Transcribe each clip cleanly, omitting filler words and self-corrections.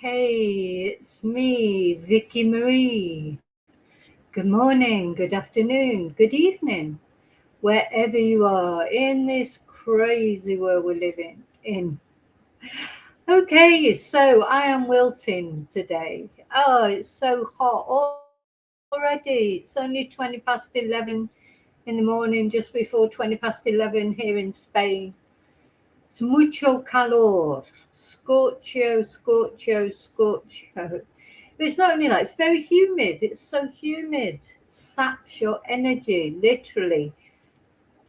Hey, it's me, Vicky Marie. Good morning, good afternoon, good evening, wherever you are in this crazy world we're living in. Okay, so I am wilting today. Oh, it's so hot already. It's only 20 past 11 in the morning, just before 20 past 11 here in Spain. It's mucho calor. Scorcho, scorcho, scorcho. But it's not only that, it's very humid. It's so humid. Saps your energy, literally.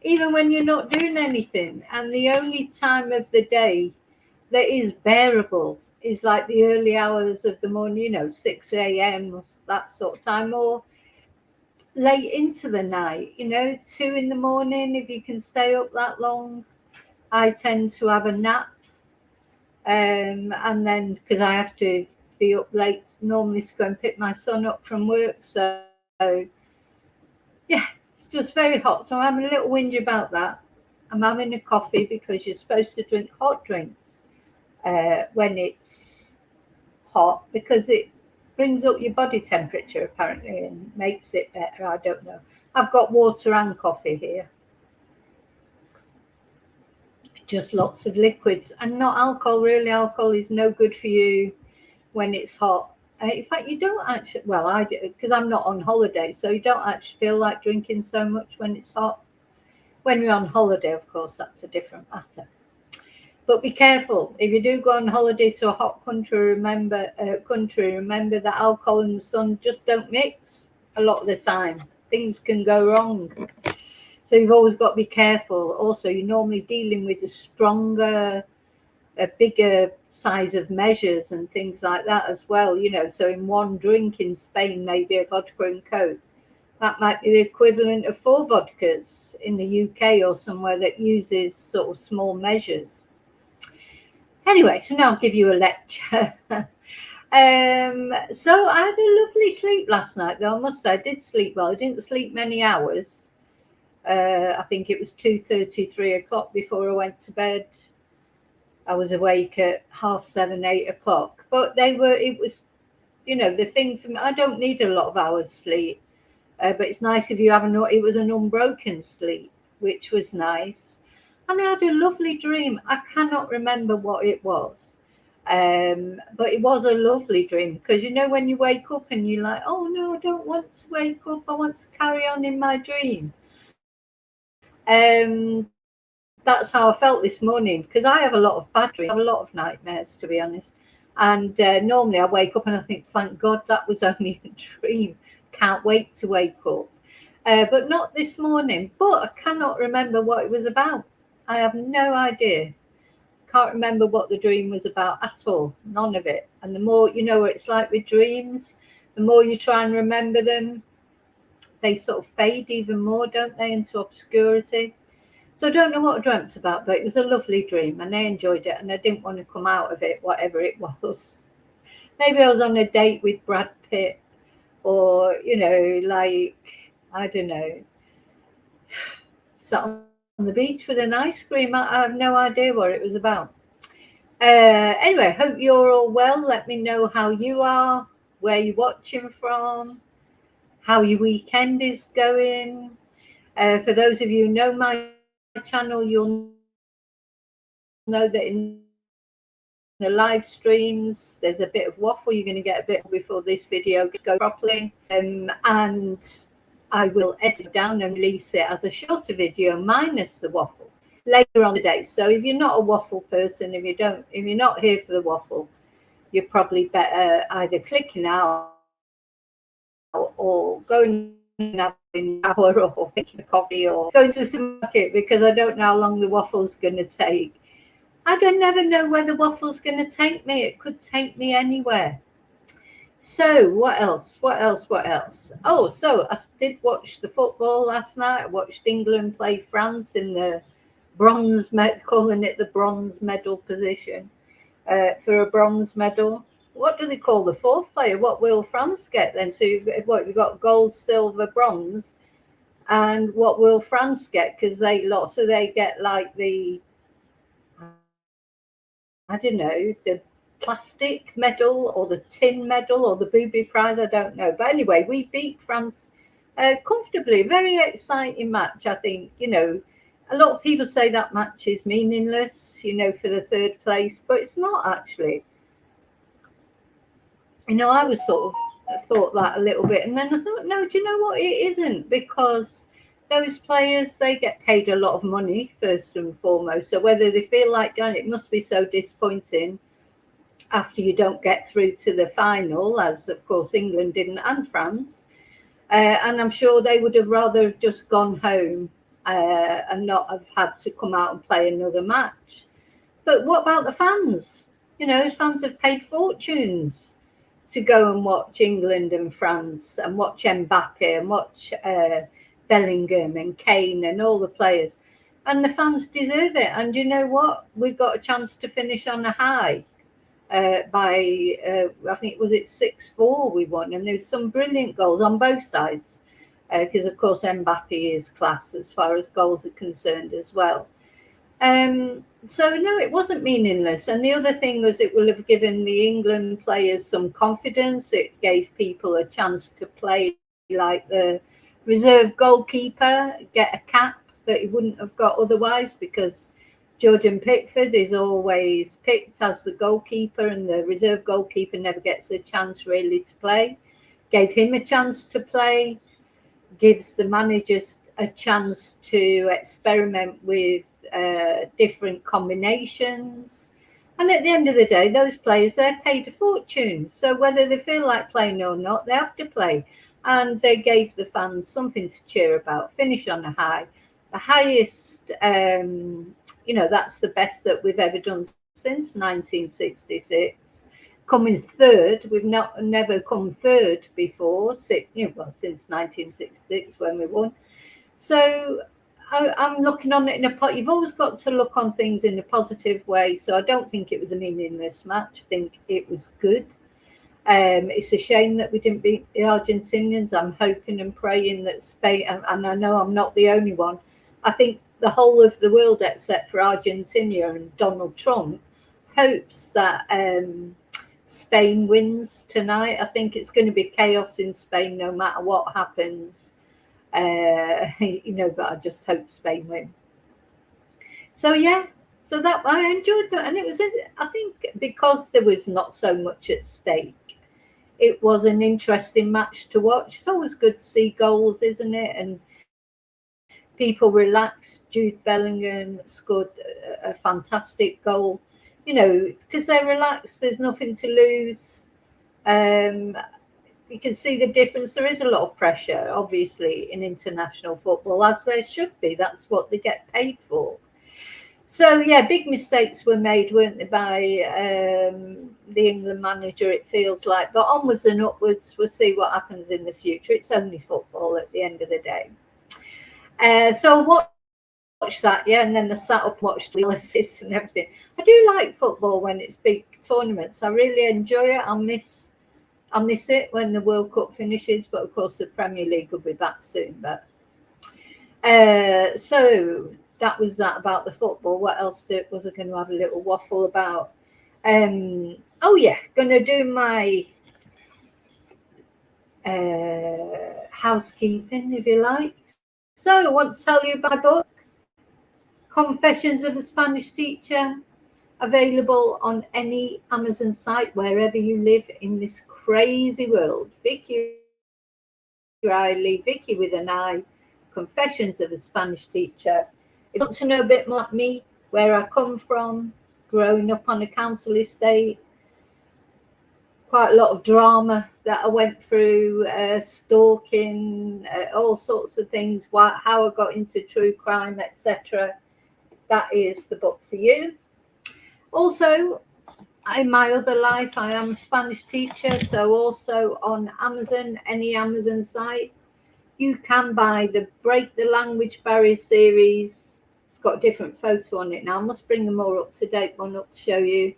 Even when you're not doing anything. And the only time of the day that is bearable is like the early hours of the morning, 6 a.m. or that sort of time, or late into the night, 2 in the morning if you can stay up that long. I tend to have a nap, and then because I have to be up late normally to go and pick my son up from work, so yeah, it's just very hot. So I'm having a little whinge about that. I'm having a coffee because you're supposed to drink hot drinks when it's hot because it brings up your body temperature apparently and makes it better. I don't know. I've got water and coffee here, just lots of liquids and not alcohol. Really, alcohol is no good for you when it's hot. In fact, you don't actually, well, I do because I'm not on holiday, so you don't actually feel like drinking so much when it's hot. When you're on holiday, of course, that's a different matter. But be careful if you do go on holiday to a hot country. Remember that alcohol and the sun just don't mix a lot of the time. Things can go wrong, so you've always got to be careful. Also, you're normally dealing with a bigger size of measures and things like that as well, So in one drink in Spain, maybe a vodka and Coke, that might be the equivalent of 4 vodkas in the UK or somewhere that uses sort of small measures. Anyway, so now I'll give you a lecture. So I had a lovely sleep last night, though I must say I did sleep well. I didn't sleep many hours. I think it was 2:30, 3 o'clock before I went to bed. I was awake at 7:30, 8 o'clock. But it was, the thing for me, I don't need a lot of hours sleep. But it's nice if you have it was an unbroken sleep, which was nice. And I had a lovely dream. I cannot remember what it was. But it was a lovely dream because when you wake up and you're like, oh no, I don't want to wake up. I want to carry on in my dream. That's how I felt this morning because I have a lot of bad dreams. I have a lot of nightmares, to be honest. And normally I wake up and I think, thank God that was only a dream. Can't wait to wake up. But not this morning. But I cannot remember what it was about. I have no idea. Can't remember what the dream was about at all. None of it. And the more, what it's like with dreams, the more you try and remember them, they sort of fade even more, don't they, into obscurity. So I don't know what I dreamt about, but it was a lovely dream and I enjoyed it and I didn't want to come out of it, whatever it was. Maybe I was on a date with Brad Pitt or, like, I don't know, sat on the beach with an ice cream. I have no idea what it was about. Anyway, hope you're all well. Let me know how you are, where you're watching from, how your weekend is going. For those of you who know my channel, you'll know that in the live streams, there's a bit of waffle. You're going to get a bit of waffle before this video gets go properly. And I will edit it down and release it as a shorter video minus the waffle later on the day. So if you're not a waffle person, if you're not here for the waffle, you're probably better either clicking out or going and having an hour or making a coffee or going to the supermarket because I don't know how long the waffle's going to take. I don't never know where the waffle's going to take me. It could take me anywhere. So what else? Oh, so I did watch the football last night. I watched England play France in the calling it the bronze medal position for a bronze medal. What do they call the fourth player? What will France get then? So you've got gold, silver, bronze, and what will France get because they lost? So they get like the I don't know, the plastic medal or the tin medal or the booby prize, I don't know. But anyway, we beat France comfortably. Very exciting match, I think. A lot of people say that match is meaningless, for the third place, but it's not actually. I was sort of thought that a little bit, and then I thought, no, do you know what? It isn't, because those players, they get paid a lot of money first and foremost. So whether they feel like doing it must be so disappointing after you don't get through to the final, as of course England didn't and France. And I'm sure they would have rather just gone home and not have had to come out and play another match. But what about the fans? Fans have paid fortunes to go and watch England and France and watch Mbappe and watch Bellingham and Kane and all the players. And the fans deserve it. And you know what? We've got a chance to finish on a high by, I think, was it 6-4 we won? And there's some brilliant goals on both sides. Because, of course, Mbappe is class as far as goals are concerned as well. So, no, it wasn't meaningless. And the other thing was it will have given the England players some confidence. It gave people a chance to play like the reserve goalkeeper, get a cap that he wouldn't have got otherwise, because Jordan Pickford is always picked as the goalkeeper and the reserve goalkeeper never gets a chance really to play. Gave him a chance to play, gives the managers a chance to experiment with different combinations. And at the end of the day, those players, they're paid a fortune. So whether they feel like playing or not, they have to play. And they gave the fans something to cheer about, finish on a high. The highest, that's the best that we've ever done since 1966. Coming third, we've never come third before, since 1966 when we won. So I'm looking on it you've always got to look on things in a positive way. So I don't think it was a meaningless match. I think it was good. It's a shame that we didn't beat the Argentinians. I'm hoping and praying that Spain, and I know I'm not the only one, I think the whole of the world except for Argentina and Donald Trump hopes that Spain wins tonight. I think it's going to be chaos in Spain no matter what happens. But I just hope Spain win. So that I enjoyed that, and it was, I think, because there was not so much at stake, it was an interesting match to watch. It's always good to see goals, isn't it? And people relaxed. Jude Bellingham scored a fantastic goal, because they're relaxed. There's nothing to lose. You can see the difference. There is a lot of pressure, obviously, in international football, as there should be. That's what they get paid for. So, big mistakes were made, weren't they, by the England manager, it feels like. But onwards and upwards, we'll see what happens in the future. It's only football at the end of the day. So watch that, and then I sat up and watched the analysis and everything. I do like football when it's big tournaments. I really enjoy it. I'll miss it when the World Cup finishes, but of course the Premier League will be back soon. But so that was that about the football. What else was I going to have a little waffle about? Going to do my housekeeping, if you like. So I want to tell you about my book, Confessions of a Spanish Teacher, available on any Amazon site wherever you live in this crazy world. Vicky Riley, Vicky with an I, Confessions of a Spanish Teacher. If you want to know a bit more about me, where I come from, growing up on a council estate, quite a lot of drama that I went through, stalking, all sorts of things, how I got into true crime, etc. That is the book for you. Also, in my other life, I am a Spanish teacher, so also on Amazon, any Amazon site, you can buy the Break the Language Barrier series. It's got a different photo on it now. I must bring a more up-to-date one up to show you.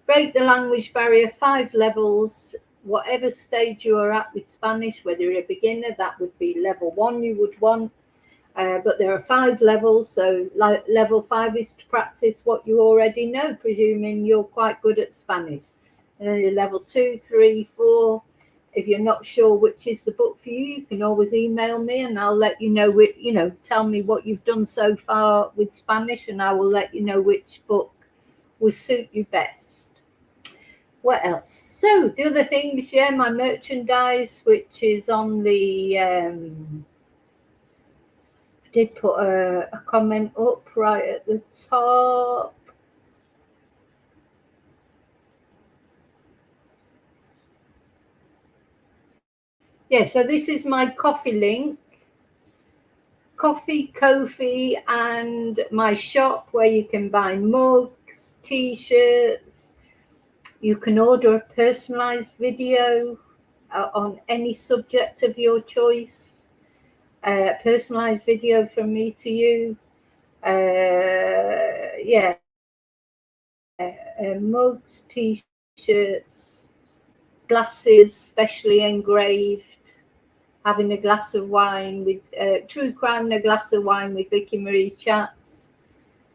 Break the Language Barrier, 5 levels. Whatever stage you are at with Spanish, whether you're a beginner, that would be level 1 you would want. But there are 5 levels, so level 5 is to practice what you already know, presuming you're quite good at Spanish. and then level 2, 3, 4. If you're not sure which is the book for you, you can always email me and I'll let you know, tell me what you've done so far with Spanish and I will let you know which book will suit you best. What else? So the other thing is, my merchandise, which is on the, I did put a comment up right at the top. Yeah, so this is my coffee link. Coffee, Ko-fi, and my shop where you can buy mugs, t-shirts. You can order a personalized video on any subject of your choice. Personalized video from me to you. Mugs, t-shirts, glasses, specially engraved. Having a glass of wine with True Crime and a glass of wine with Vicky Marie chats,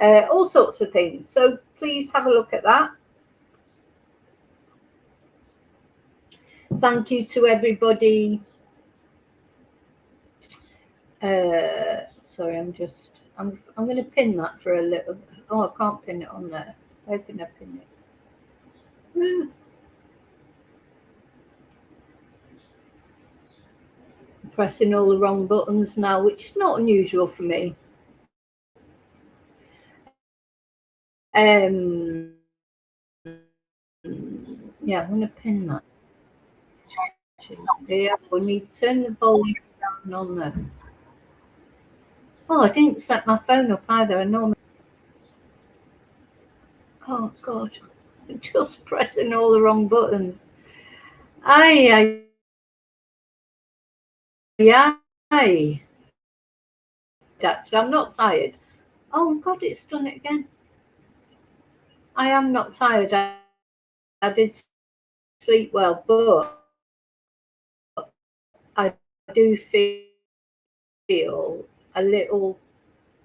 all sorts of things. So please have a look at that. Thank you to everybody. Sorry, I'm going to pin that for a little. Oh, I can't pin it on there. How can I pin it? Pressing all the wrong buttons now, which is not unusual for me. Yeah, I'm going to pin that. Yeah, we need to turn the volume down on there. Oh, I didn't set my phone up either. I normally. Oh God, I'm just pressing all the wrong buttons. Aye. Actually, I'm not tired. Oh God, it's done it again. I am not tired. I did sleep well, but I do feel a little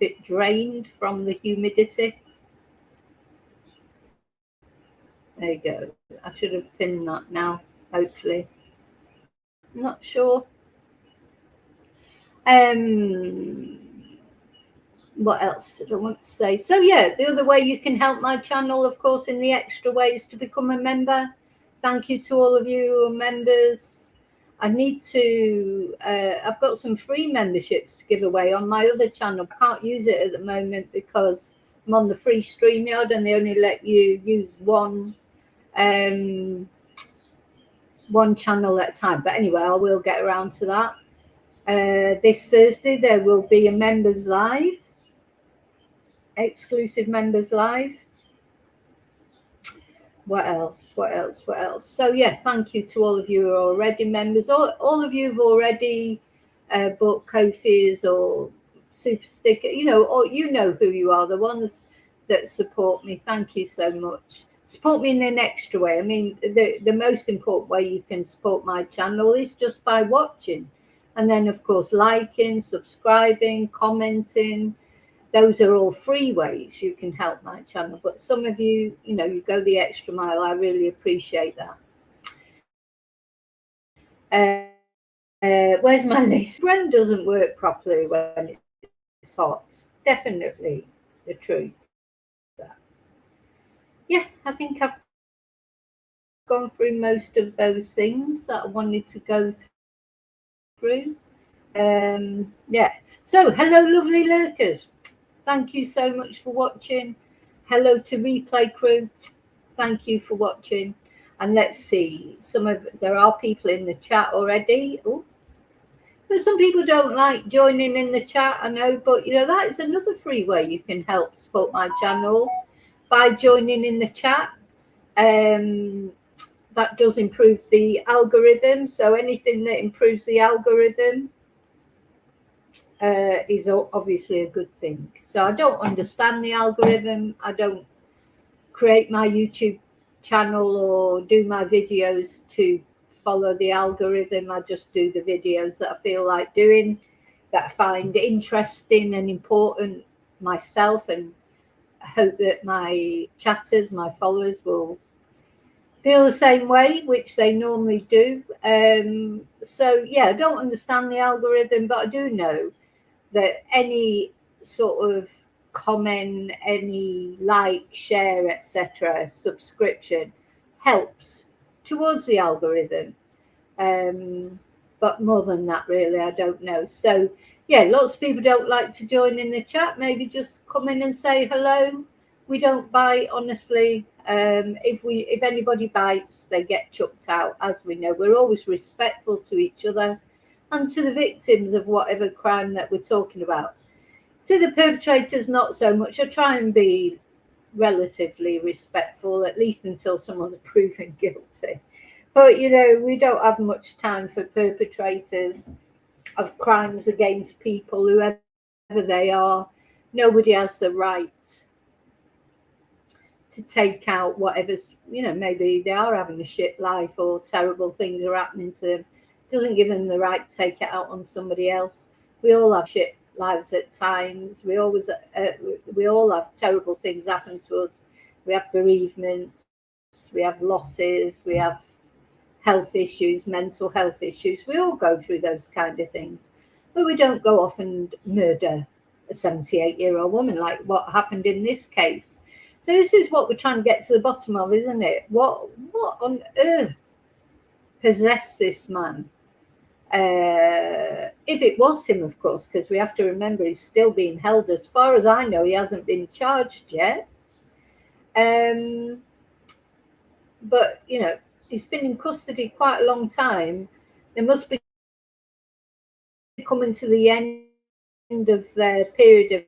bit drained from the humidity. There you go. I should have pinned that now, hopefully. I'm not sure. What else did I want to say? So yeah, the other way you can help my channel, of course, in the extra way is to become a member. Thank you to all of you who are members. I need to, I've got some free memberships to give away on my other channel. I can't use it at the moment because I'm on the free StreamYard and they only let you use one channel at a time. But anyway, I will get around to that. This Thursday, there will be a members live. Exclusive members live. What else? So yeah, thank you to all of you who are already members. All of you who've already bought Ko-fis or super sticker, or who you are, the ones that support me. Thank you so much. Support me in an extra way. I mean, the most important way you can support my channel is just by watching, and then of course liking, subscribing, commenting. Those are all free ways you can help my channel. But some of you, you go the extra mile. I really appreciate that. Where's my list? Brain doesn't work properly when it's hot. Definitely the truth. Yeah, I think I've gone through most of those things that I wanted to go through. Yeah. So hello, lovely lurkers. Thank you so much for watching. Hello to Replay Crew. Thank you for watching. And let's see, there are people in the chat already. Ooh. But some people don't like joining in the chat, I know, but that is another free way you can help support my channel by joining in the chat. That does improve the algorithm. So anything that improves the algorithm is obviously a good thing. So I don't understand the algorithm. I don't create my YouTube channel or do my videos to follow the algorithm. I just do the videos that I feel like doing, that I find interesting and important myself, and I hope that my chatters, my followers will feel the same way, which they normally do. So yeah, I don't understand the algorithm, but I do know that any sort of comment, any like, share, etc., subscription helps towards the algorithm. Um, but more than that, really, I don't know. So, yeah, lots of people don't like to join in the chat. Maybe just come in and say hello. We don't bite, honestly. If anybody bites, they get chucked out. As we know, we're always respectful to each other and to the victims of whatever crime that we're talking about. To the perpetrators, not so much. I try and be relatively respectful, at least until someone's proven guilty. But we don't have much time for perpetrators of crimes against people, whoever they are. Nobody has the right to take out whatever's, maybe they are having a shit life or terrible things are happening to them. Doesn't give them the right to take it out on somebody else. We all have shit lives at times. We all have terrible things happen to us. We have bereavements, we have losses, we have health issues, mental health issues. We all go through those kind of things. But we don't go off and murder a 78-year-old woman like what happened in this case. So this is what we're trying to get to the bottom of, isn't it? What on earth possessed this man? If it was him, of course, because we have to remember he's still being held. As far as I know, he hasn't been charged yet. But, he's been in custody quite a long time. They must be coming to the end of their period of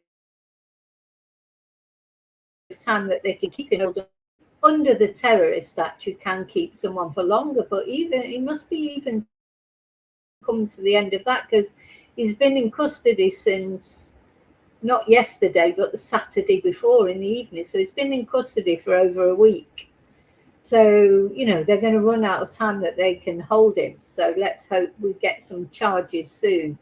time that they can keep him under the Terrorist Act. You can keep someone for longer, but he must be even come to the end of that, because he's been in custody since not yesterday but the Saturday before in the evening. So he's been in custody for over a week. So they're going to run out of time that they can hold him. So let's hope we get some charges soon.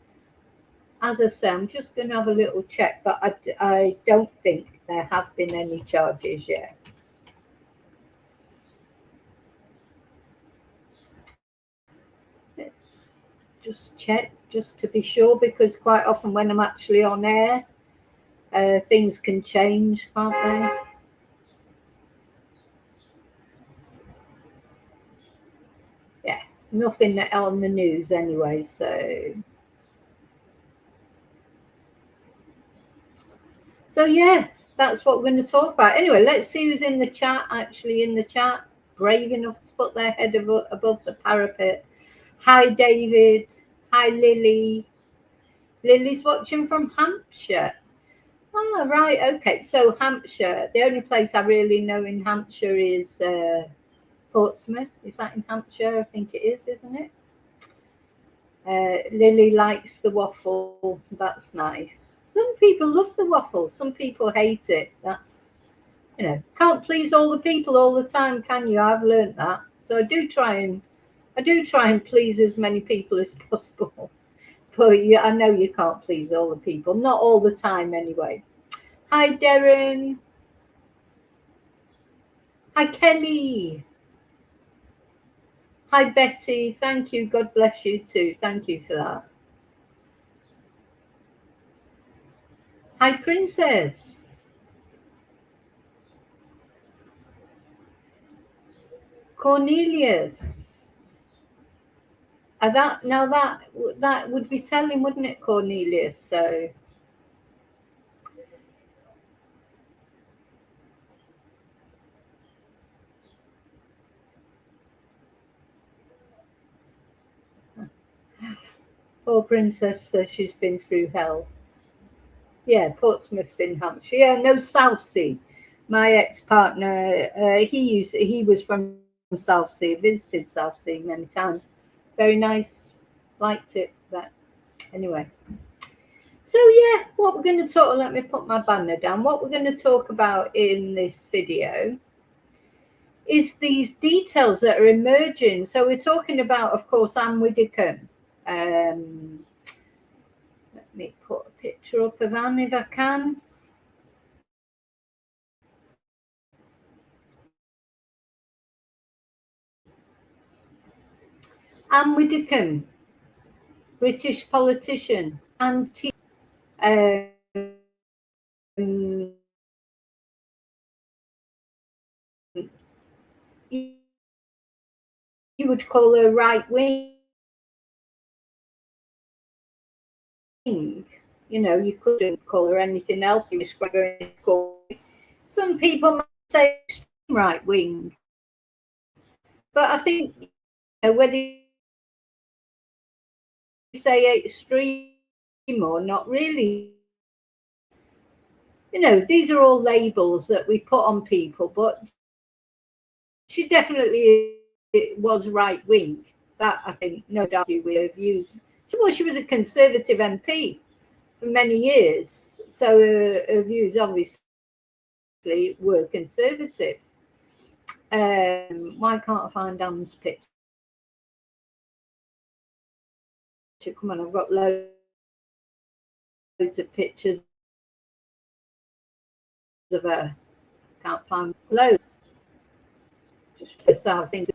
As I say, I'm just going to have a little check, but I don't think there have been any charges yet. Let's just check, just to be sure, because quite often when I'm actually on air, things can change, can't they? Yeah, nothing on the news anyway, so yeah, that's what we're going to talk about. Anyway, let's see who's in the chat, brave enough to put their head above the parapet. Hi, David. Hi, Lily. Lily's watching from Hampshire. Oh, right. Okay. So Hampshire, the only place I really know in Hampshire is Portsmouth. Is that in Hampshire? I think it is, isn't it? Lily likes the waffle. That's nice. Some people love the waffle. Some people hate it. That's, can't please all the people all the time, can you? I've learned that. So I do try and please as many people as possible. But yeah, I know you can't please all the people. Not all the time, anyway. Hi, Darren. Hi, Kelly. Hi, Betty. Thank you. God bless you too. Thank you for that. Hi, Princess. Cornelius. That would be telling, wouldn't it, Cornelius? So. Poor Princess says she's been through hell. Yeah, Portsmouth's in Hampshire. Yeah, no, Southsea. My ex-partner, he was from Southsea, visited Southsea many times. Very nice, liked it. But anyway, so yeah, what we're going to talk. Let me put my banner down. What we're going to talk about in this video is these details that are emerging. So we're talking about, of course, Anne Widdicome. Let me put a picture up of Anne if I can. Anne Widdicome, British politician and you would call her right wing. You couldn't call her anything else. You describe her in school. Some people might say extreme right wing, but I think whether you say extreme or not, really, these are all labels that we put on people. But she definitely was right wing. That I think no doubt with her views. She was a Conservative MP for many years, so her views obviously were Conservative. Why can't I find Anne's picture? Come on, I've got loads of pictures of her. Can't find loads. Just how things.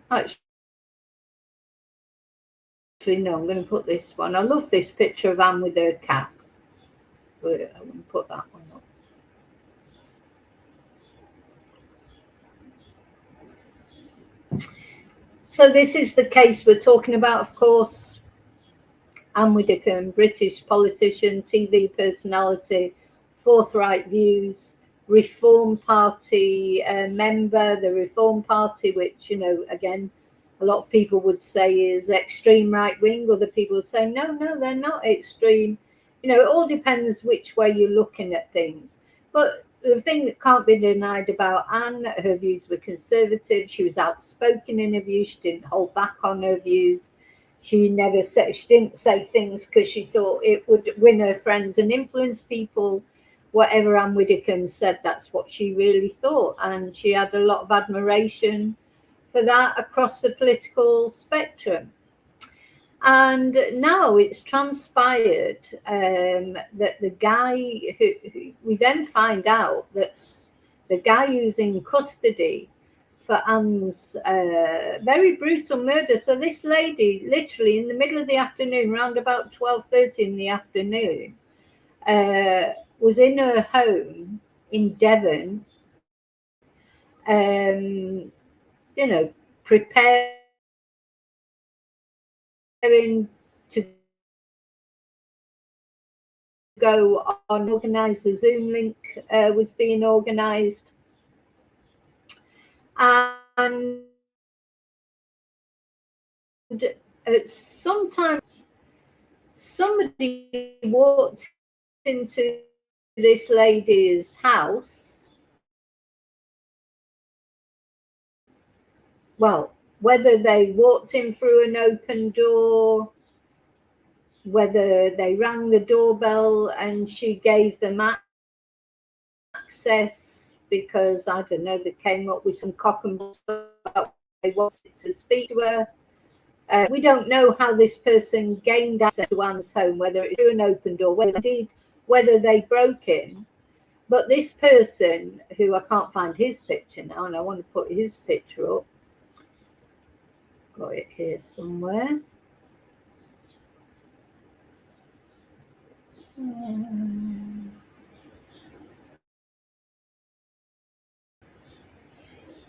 Actually, no, I'm going to put this one. I love this picture of Anne with her cap. But I'm going to put that one up. So this is the case we're talking about, of course. Anne Widdicome, British politician, TV personality, forthright views, Reform Party member, the Reform Party, which, again, a lot of people would say is extreme right wing. Other people would say, no, they're not extreme. It all depends which way you're looking at things. But the thing that can't be denied about Anne, her views were conservative. She was outspoken in her views. She didn't hold back on her views. She didn't say things because she thought it would win her friends and influence people. Whatever Anne Widdicome said, that's what she really thought. And she had a lot of admiration for that across the political spectrum. And now it's transpired that the guy who we then find out that's the guy who's in custody for Anne's very brutal murder. So this lady, literally in the middle of the afternoon, around about 12:30 in the afternoon, was in her home in Devon, preparing to go on, organised. The Zoom link was being organised. And sometimes somebody walked into this lady's house. Well, whether they walked in through an open door, whether they rang the doorbell and she gave them access because, I don't know, they came up with some cock and bull about they wanted to speak to her. We don't know how this person gained access to Anne's home, whether it through an open door, whether they broke in. But this person, who I can't find his picture now, and I want to put his picture up. Got it here somewhere.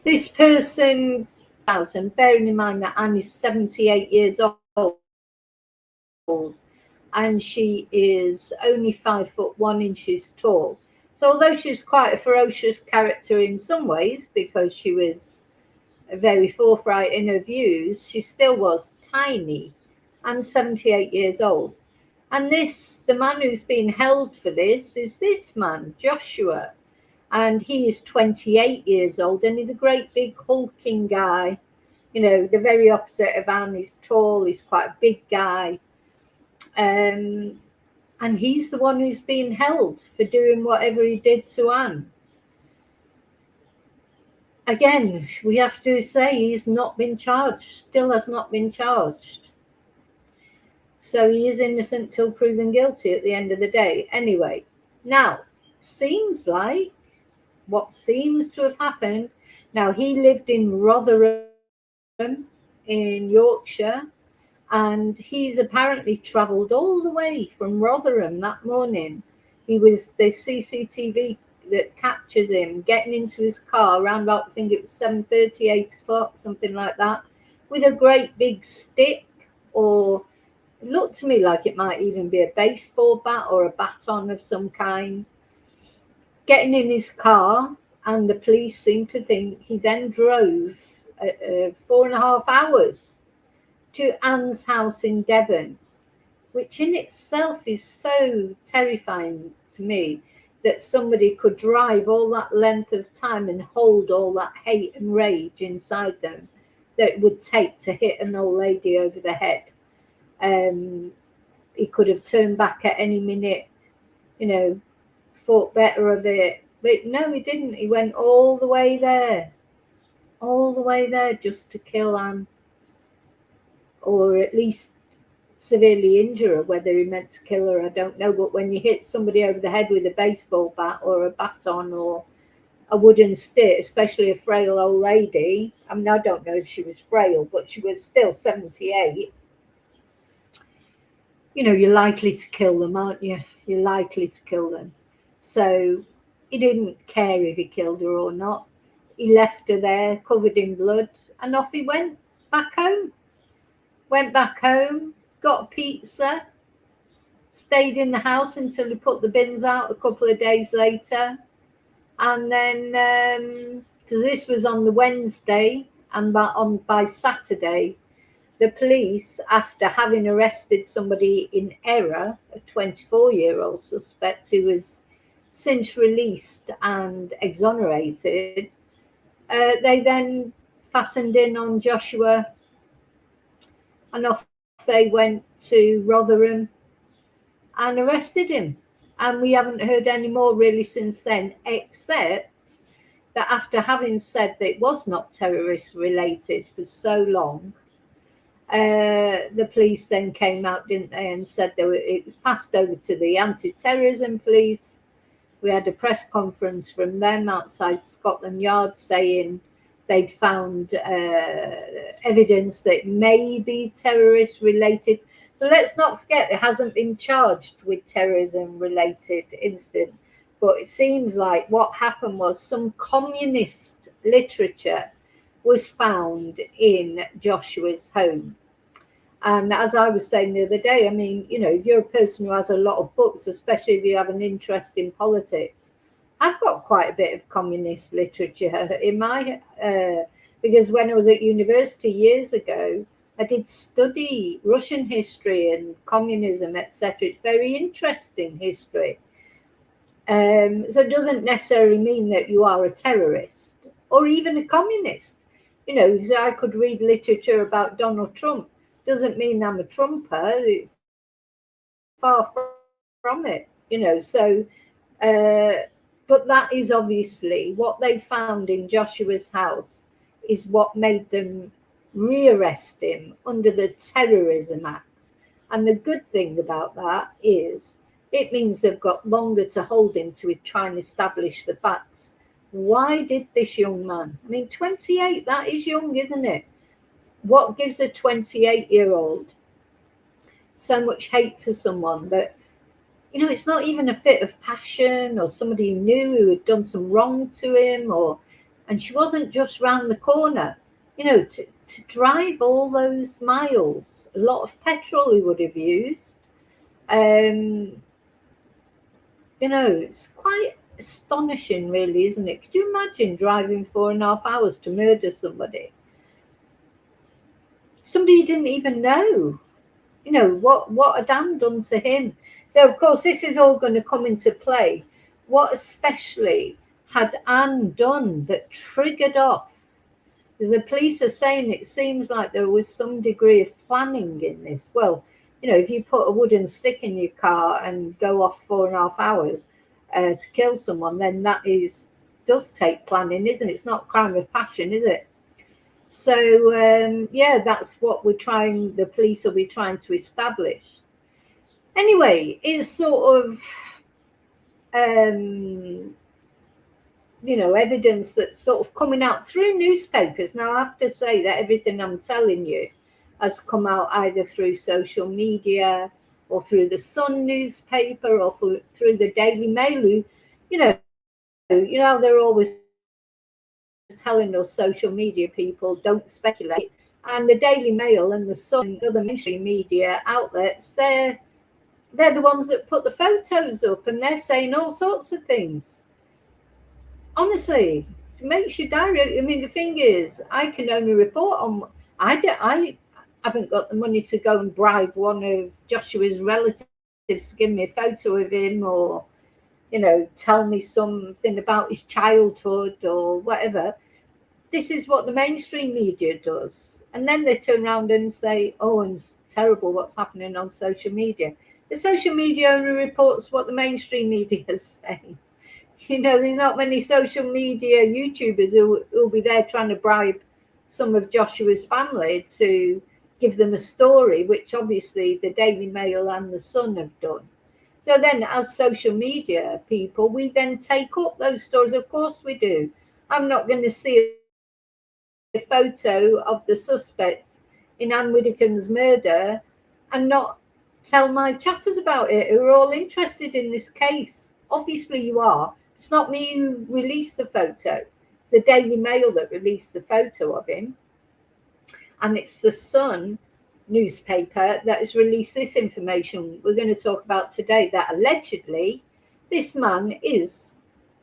This person, bearing in mind that Anne is 78 years old, and she is only 5'1" tall. So although she was quite a ferocious character in some ways, because she was very forthright in her views, she still was tiny and 78 years old. And the man who's been held for this is this man, Joshua. And he is 28 years old, and he's a great big hulking guy. The very opposite of Anne. He's tall, he's quite a big guy. And he's the one who's been held for doing whatever he did to Anne. Again, we have to say he's not been charged, still has not been charged. So he is innocent till proven guilty at the end of the day. Anyway, now, seems like what seems to have happened. Now, he lived in Rotherham in Yorkshire, and he's apparently travelled all the way from Rotherham that morning. There's CCTV that captures him getting into his car around about, I think it was 7:30, 8 o'clock, something like that, with a great big stick, or it looked to me like it might even be a baseball bat or a baton of some kind, getting in his car. And the police seem to think he then drove 4.5 hours to Anne's house in Devon, which in itself is so terrifying to me, that somebody could drive all that length of time and hold all that hate and rage inside them that it would take to hit an old lady over the head. He could have turned back at any minute, thought better of it. But no, he didn't. He went all the way there just to kill Anne, or at least severely injure her. Whether he meant to kill her, I don't know. But when you hit somebody over the head with a baseball bat or a baton or a wooden stick, especially a frail old lady, I mean, I don't know if she was frail, but she was still 78. You're likely to kill them, aren't you? You're likely to kill them. So he didn't care if he killed her or not. He left her there covered in blood, and off he went back home. Got a pizza, stayed in the house until he put the bins out a couple of days later. And then, because this was on the Wednesday, and by Saturday, the police, after having arrested somebody in error, a 24-year-old suspect who was since released and exonerated, they then fastened in on Joshua, and off they went to Rotherham and arrested him. And we haven't heard any more really since then, except that after having said that it was not terrorist related for so long, the police then came out, didn't they, and said it was passed over to the anti-terrorism police. We had a press conference from them outside Scotland Yard saying they'd found evidence that may be terrorist related. But let's not forget, it hasn't been charged with terrorism related incident. But it seems like what happened was some communist literature was found in Joshua's home. And as I was saying the other day, I mean, if you're a person who has a lot of books, especially if you have an interest in politics, I've got quite a bit of communist literature in my, because when I was at university years ago, I did study Russian history and communism, etc. It's very interesting history. So it doesn't necessarily mean that you are a terrorist or even a communist. I could read literature about Donald Trump. Doesn't mean I'm a Trumper. Far from it, So, but that is obviously what they found in Joshua's house is what made them rearrest him under the Terrorism Act. And the good thing about that is it means they've got longer to hold him to try and establish the facts. Why did this young man, 28, that is young, isn't it? What gives a 28-year-old so much hate for someone that, it's not even a fit of passion or somebody he knew who had done some wrong to him, and she wasn't just round the corner, to drive all those miles, a lot of petrol he would have used. It's quite astonishing, really, isn't it? Could you imagine driving 4.5 hours to murder somebody you didn't even know? What had Anne done to him? So, of course, this is all going to come into play. What especially had Anne done that triggered off? The police are saying it seems like there was some degree of planning in this. Well, if you put a wooden stick in your car and go off 4.5 hours to kill someone, then that does take planning, isn't it? It's not crime of passion, is it? So, that's what the police will be trying to establish. Anyway, it's sort of evidence that's sort of coming out through newspapers. Now, I have to say that everything I'm telling you has come out either through social media or through the Sun newspaper or through the Daily Mail, who, they're always telling us social media people don't speculate. And the Daily Mail and the Sun and other mainstream media outlets, they're the ones that put the photos up, and they're saying all sorts of things. Honestly, it makes you diary. I mean, the thing is, I can only report on. I haven't got the money to go and bribe one of Joshua's relatives to give me a photo of him, or tell me something about his childhood or whatever. This is what the mainstream media does, and then they turn around and say, "Oh, and it's terrible what's happening on social media." The social media only reports what the mainstream media is saying. There's not many social media YouTubers who'll be there trying to bribe some of Joshua's family to give them a story, which obviously the Daily Mail and the Sun have done. So then, as social media people, we then take up those stories. Of course we do. I'm not going to see a photo of the suspect in Anne Widdicombe's murder and not tell my chatters about it, who are all interested in this case. Obviously you are. It's not me who released the photo. The Daily Mail that released the photo of him. And it's the Sun newspaper that has released this information we're going to talk about today, that allegedly this man is,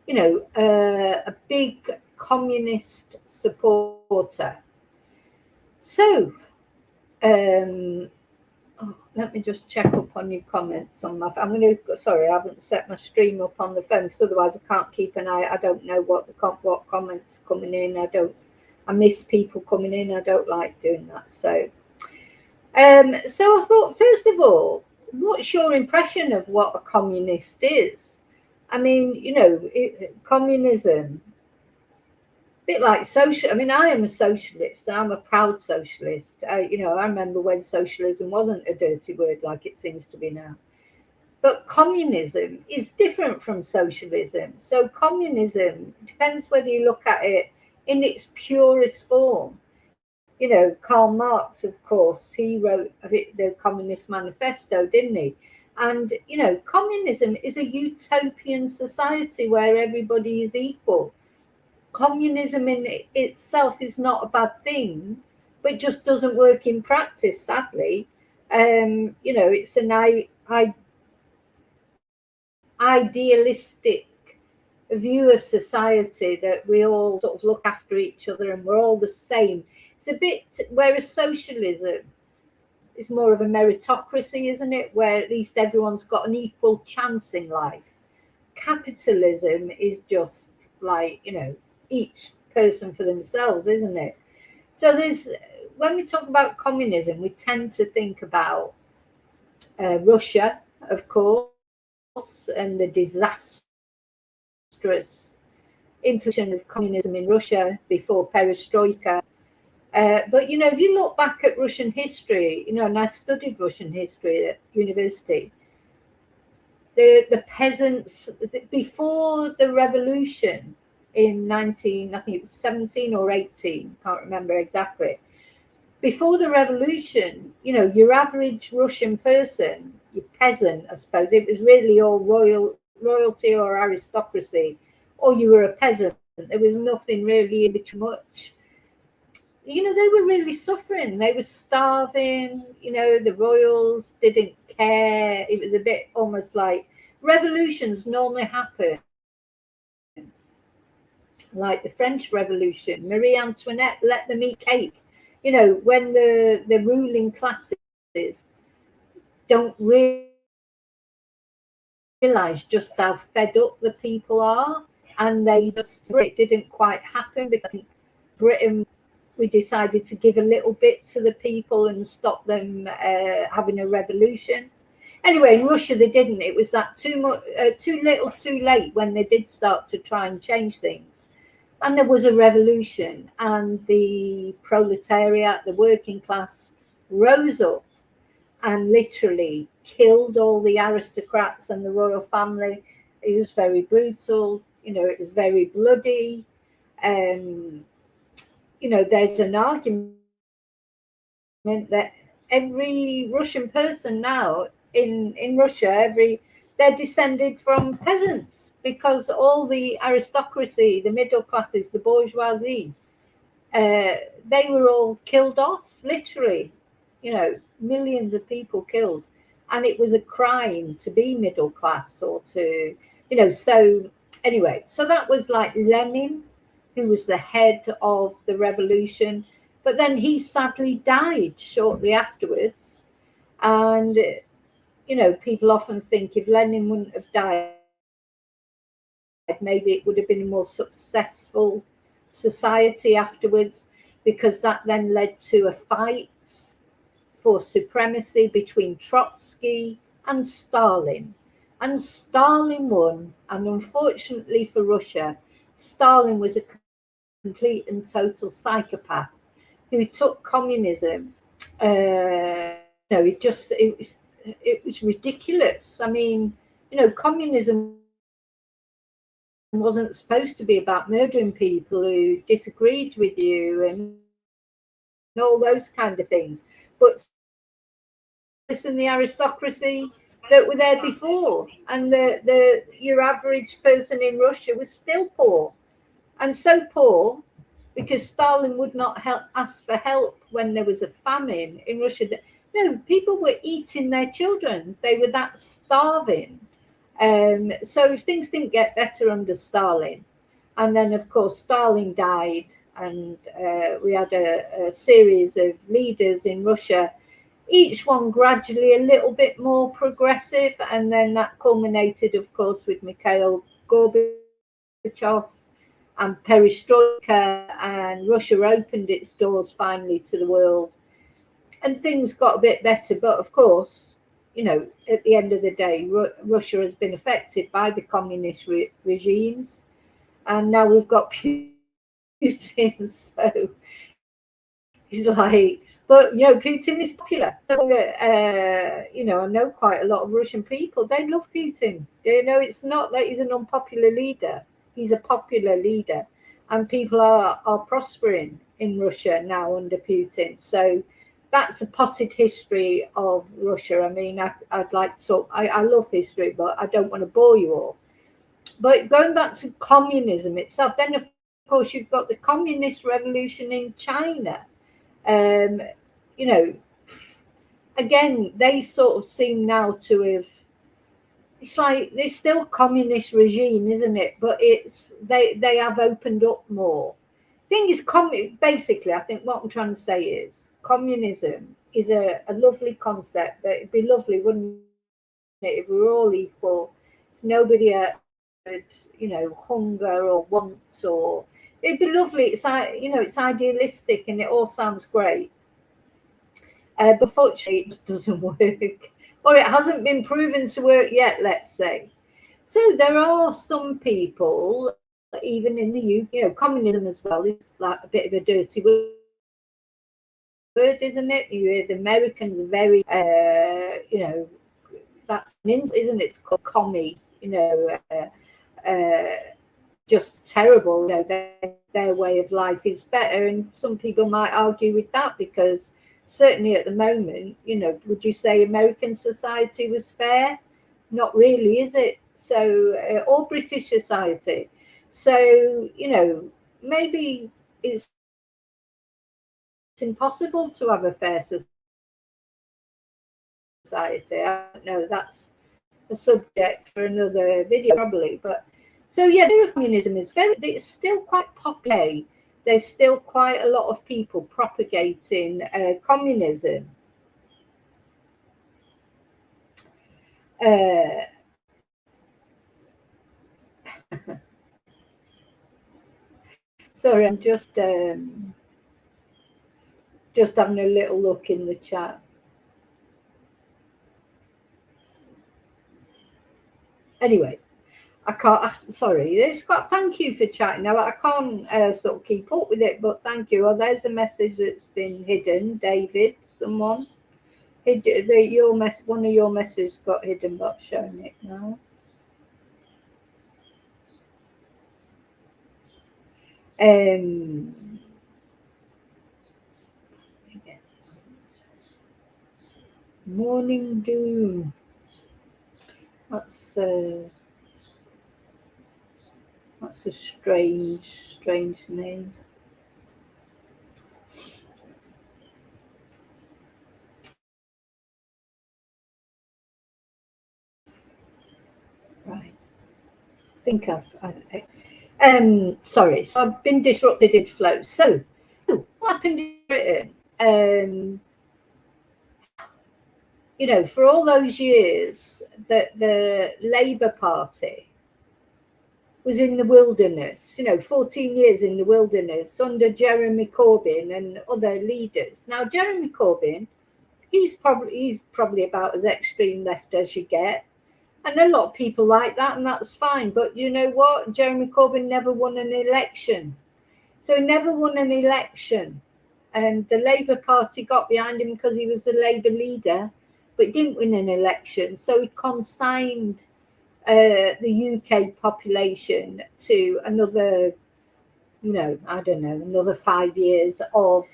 a big communist supporter. So, let me just check up on your comments on my. Sorry, I haven't set my stream up on the phone because otherwise I can't keep an eye. I don't know what comments coming in. I miss people coming in. I don't like doing that. So I thought, first of all, what's your impression of what a communist is? I mean, communism. Bit like social. I mean, I am a socialist. I'm a proud socialist. I remember when socialism wasn't a dirty word like it seems to be now. But communism is different from socialism. So communism depends whether you look at it in its purest form. Karl Marx, of course, he wrote the Communist Manifesto, didn't he? And, communism is a utopian society where everybody is equal. Communism in itself is not a bad thing, but it just doesn't work in practice, sadly. It's an idealistic view of society that we all sort of look after each other and we're all the same. It's a bit, whereas socialism is more of a meritocracy, isn't it? Where at least everyone's got an equal chance in life. Capitalism is just like, each person for themselves, isn't it? So when we talk about communism, we tend to think about Russia, of course, and the disastrous implementation of communism in Russia before perestroika. But if you look back at Russian history, and I studied Russian history at university, the peasants before the revolution in I think it was 17 or 18, can't remember exactly. Before the revolution, your average Russian person, your peasant, I suppose, it was really all royalty or aristocracy, or you were a peasant. There was nothing really in between much. They were really suffering. They were starving. The royals didn't care. It was a bit almost like revolutions normally happen like the French Revolution. Marie Antoinette let them eat cake. When the ruling classes don't realize just how fed up the people are, and it didn't quite happen because Britain, we decided to give a little bit to the people and stop them having a revolution. Anyway, in Russia they didn't. It was that too little, too late when they did start to try and change things. And there was a revolution, and the proletariat, the working class, rose up and literally killed all the aristocrats and the royal family. It was very brutal. It was very bloody. Um, there's an argument that every Russian person now in Russia, they're descended from peasants, because all the aristocracy, the middle classes, the bourgeoisie, uh, they were all killed off, literally. Millions of people killed, and it was a crime to be middle class or to, so anyway, so that was like Lenin, who was the head of the revolution, but then he sadly died shortly afterwards. And people often think if Lenin wouldn't have died, maybe it would have been a more successful society afterwards, because that then led to a fight for supremacy between Trotsky and Stalin. And Stalin won, and unfortunately for Russia, Stalin was a complete and total psychopath who took communism. It was ridiculous. I mean, communism wasn't supposed to be about murdering people who disagreed with you and all those kind of things, but supposed to listen the aristocracy that were there before, and your average person in Russia was still poor, and so poor because Stalin would not ask for help when there was a famine in Russia. People were eating their children; they were that starving. So things didn't get better under Stalin. And then, of course, Stalin died, and we had a series of leaders in Russia, each one gradually a little bit more progressive. And then that culminated, of course, with Mikhail Gorbachev and perestroika, and Russia opened its doors finally to the world. And things got a bit better. But of course, at the end of the day, Russia has been affected by the communist regimes. And now we've got Putin, so he's like, but Putin is popular. So, I know quite a lot of Russian people. They love Putin. It's not that he's an unpopular leader. He's a popular leader, and people are prospering in Russia now under Putin. So that's a potted history of Russia. I mean, I'd like to. I love history, but I don't want to bore you all. But going back to communism itself, then of course you've got the communist revolution in China. Um, you know, Again, they sort of seem now to have. It's like it's still communist regime, isn't it? But they have opened up more. Thing is, basically, I think what I'm trying to say is communism is a lovely concept. That it'd be lovely, wouldn't it, if we were all equal, nobody had hunger or wants, or it'd be lovely. It's idealistic and it all sounds great. But unfortunately, it just doesn't work, or it hasn't been proven to work yet. Let's say. So there are some people, even in the UK, communism as well is like a bit of a dirty word, isn't it? You hear the Americans very, that's an insult, isn't it? It's called commie, just terrible. Their way of life is better, and some people might argue with that because certainly at the moment, would you say American society was fair? Not really, is it? So, or British society. So, maybe it's impossible to have a fair society. I don't know. That's a subject for another video, probably. But so, yeah, the idea of communism is it's still quite popular. There's still quite a lot of people propagating communism. Uh, Sorry, I'm just having a little look in the chat. Anyway, I can't. Sorry, it's quite. Thank you for chatting. Now I can't sort of keep up with it, but thank you. Oh, there's a message that's been hidden, David. Someone hid one of your messages got hidden, but I'm showing it now. Um, Morning Doom. That's a strange name. Right. I think sorry. So I've been disrupted in flow. So what happened in Britain? For all those years that the Labour Party was in the wilderness, 14 years in the wilderness under Jeremy Corbyn and other leaders. Now, Jeremy Corbyn, he's probably about as extreme left as you get. And a lot of people like that, and that's fine. But you know what? Jeremy Corbyn never won an election. So he never won an election. And the Labour Party got behind him because he was the Labour leader, but didn't win an election. So he consigned the UK population to another, another 5 years of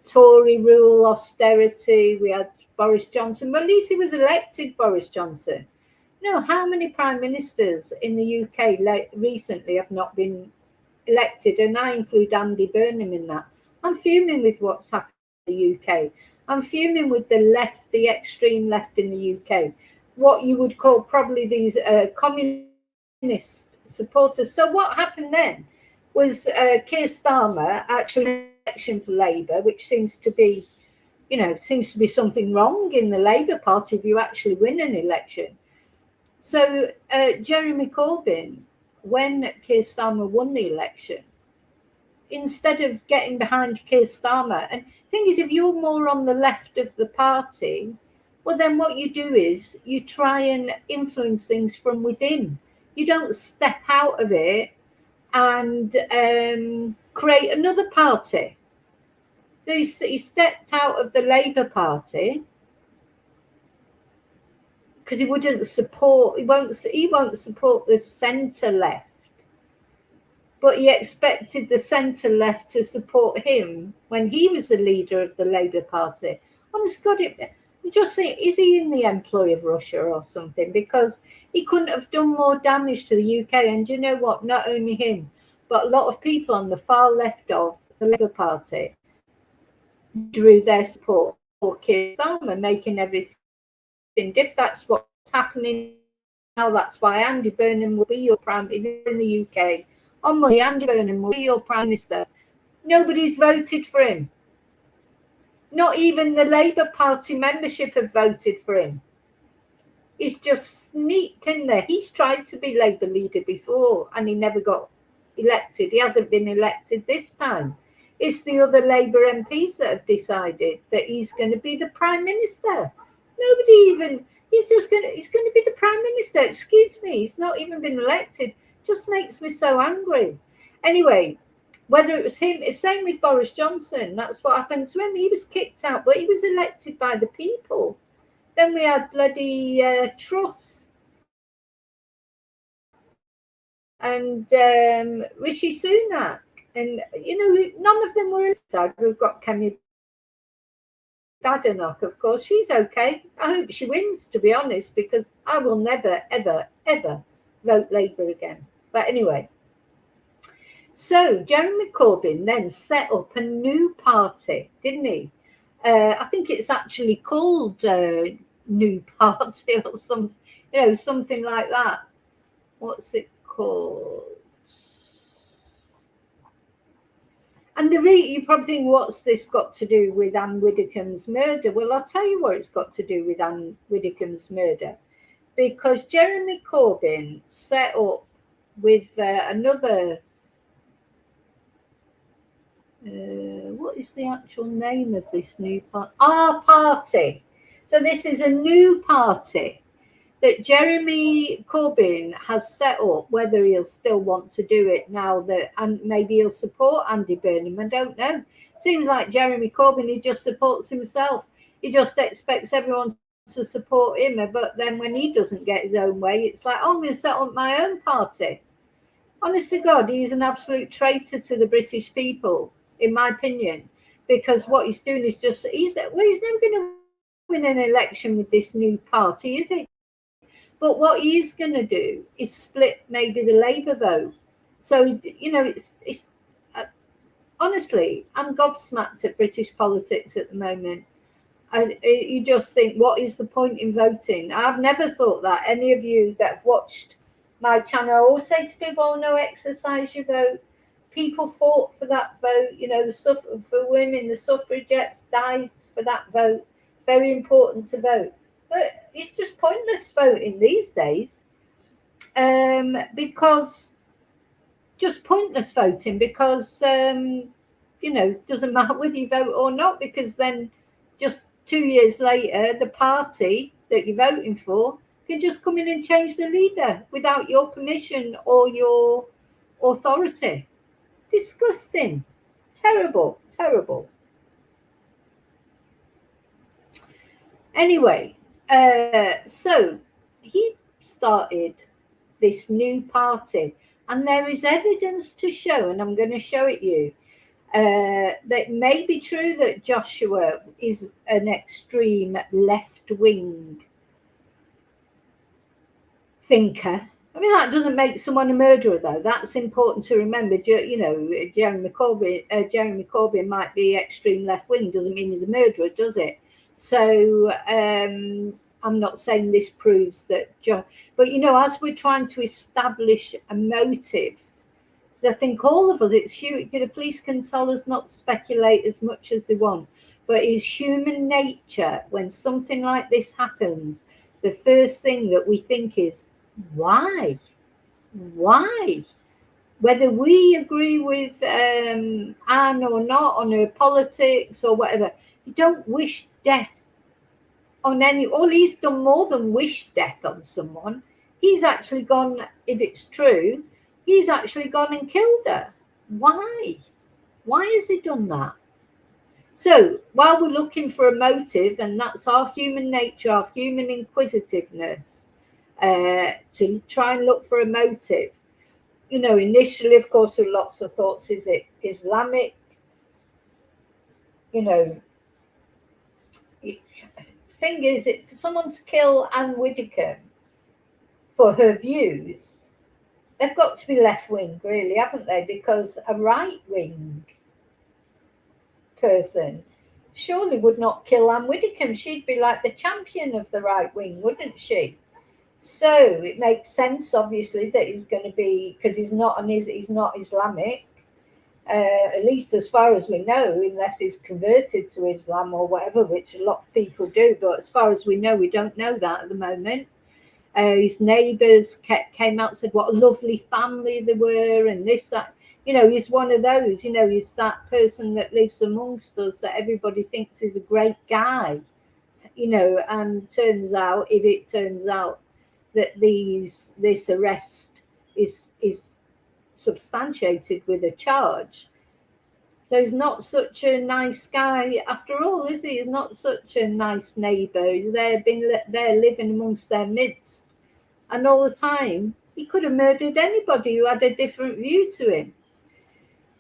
Tory rule, austerity. We had Boris Johnson, but at least he was elected, Boris Johnson. How many prime ministers in the UK recently have not been elected? And I include Andy Burnham in that. I'm fuming with what's happening in the UK. I'm fuming with the left, the extreme left in the UK. What you would call probably these communist supporters. So what happened then was Keir Starmer actually election for Labour, which seems to be something wrong in the Labour Party if you actually win an election. So Jeremy Corbyn, when Keir Starmer won the election, instead of getting behind Keir Starmer, and the thing is, if you're more on the left of the party, well, then what you do is you try and influence things from within. You don't step out of it and create another party. So he stepped out of the Labour Party because he won't support the centre left, but he expected the centre left to support him when he was the leader of the Labour Party. Honest God, I'm just saying, is he in the employ of Russia or something? Because he couldn't have done more damage to the UK. And you know what? Not only him, but a lot of people on the far left of the Labour Party drew their support for Keir Starmer, making everything if that's what's happening now. That's why Andy Burnham will be your prime minister in the UK. On Monday, Andy Burnham will be your prime minister. Nobody's voted for him. Not even the Labour Party membership have voted for him. He's just sneaked in there. He's tried to be Labour leader before and he never got elected. He hasn't been elected this time. It's the other Labour MPs that have decided that he's going to be the Prime Minister. He's going to be the Prime Minister. Excuse me, he's not even been elected. Just makes me so angry. Anyway, whether it was him, it's same with Boris Johnson. That's what happened to him. He was kicked out, but he was elected by the people. Then we had bloody Truss and Rishi Sunak. And, none of them were inside. We've got Kemi Badenoch, of course. She's okay. I hope she wins, to be honest, because I will never, ever, ever vote Labour again. But anyway, so Jeremy Corbyn then set up a new party, didn't he? I think it's actually called New Party or something like that. What's it called? And you probably think, what's this got to do with Anne Widdicombe's murder? Well, I'll tell you what it's got to do with Anne Widdicombe's murder. Because Jeremy Corbyn set up with another, what is the actual name of this new party? Our Party. So this is a new party that Jeremy Corbyn has set up. Whether he'll still want to do it now and maybe he'll support Andy Burnham, I don't know. Seems like Jeremy Corbyn, he just supports himself. He just expects everyone to support him, but then when he doesn't get his own way, it's like, I'm going to set up my own party. Honest to God, he is an absolute traitor to the British people, in my opinion, because what he's doing is just, he's never going to win an election with this new party, is he? But what he is going to do is split maybe the Labour vote. So, uh, honestly, I'm gobsmacked at British politics at the moment. You just think, what is the point in voting? I've never thought that. Any of you that have watched my channel, I always say to people, oh, no, exercise your vote. People fought for that vote. For women, the suffragettes died for that vote. Very important to vote. But it's just pointless voting these days, because just pointless voting because doesn't matter whether you vote or not, because then just 2 years later the party that you're voting for can just come in and change the leader without your permission or your authority. Disgusting. Terrible, terrible. Anyway, so he started this new party, and there is evidence to show, and I'm going to show it you, that it may be true that Joshua is an extreme left-wing thinker. I mean, that doesn't make someone a murderer, though. That's important to remember. Jeremy Corbyn might be extreme left-wing. Doesn't mean he's a murderer, does it? So I'm not saying this proves that. But as we're trying to establish a motive, I think all of us, the police can tell us not to speculate as much as they want, but it's human nature when something like this happens. The first thing that we think is, why? Why? Whether we agree with Anne or not on her politics or whatever, you don't wish death on any. All he's done more than wish death on someone. He's actually gone, if it's true, he's actually gone and killed her. Why? Why has he done that? So while we're looking for a motive, and that's our human nature, our human inquisitiveness, to try and look for a motive. Initially, of course, there were lots of thoughts. Is it Islamic? Thing is, it for someone to kill Anne Widdicome for her views, they've got to be left-wing, really, haven't they? Because a right-wing person surely would not kill Anne Widdicome. She'd be like the champion of the right-wing, wouldn't she? So it makes sense, obviously, that he's going to be, because he's not Islamic, at least as far as we know, unless he's converted to Islam or whatever, which a lot of people do. But as far as we know, we don't know that at the moment. His neighbours came out and said what a lovely family they were, and this, that. He's one of those, he's that person that lives amongst us that everybody thinks is a great guy, and turns out that this arrest is substantiated with a charge. So he's not such a nice guy after all, is he? He's not such a nice neighbour. He's there living amongst their midst, and all the time he could have murdered anybody who had a different view to him.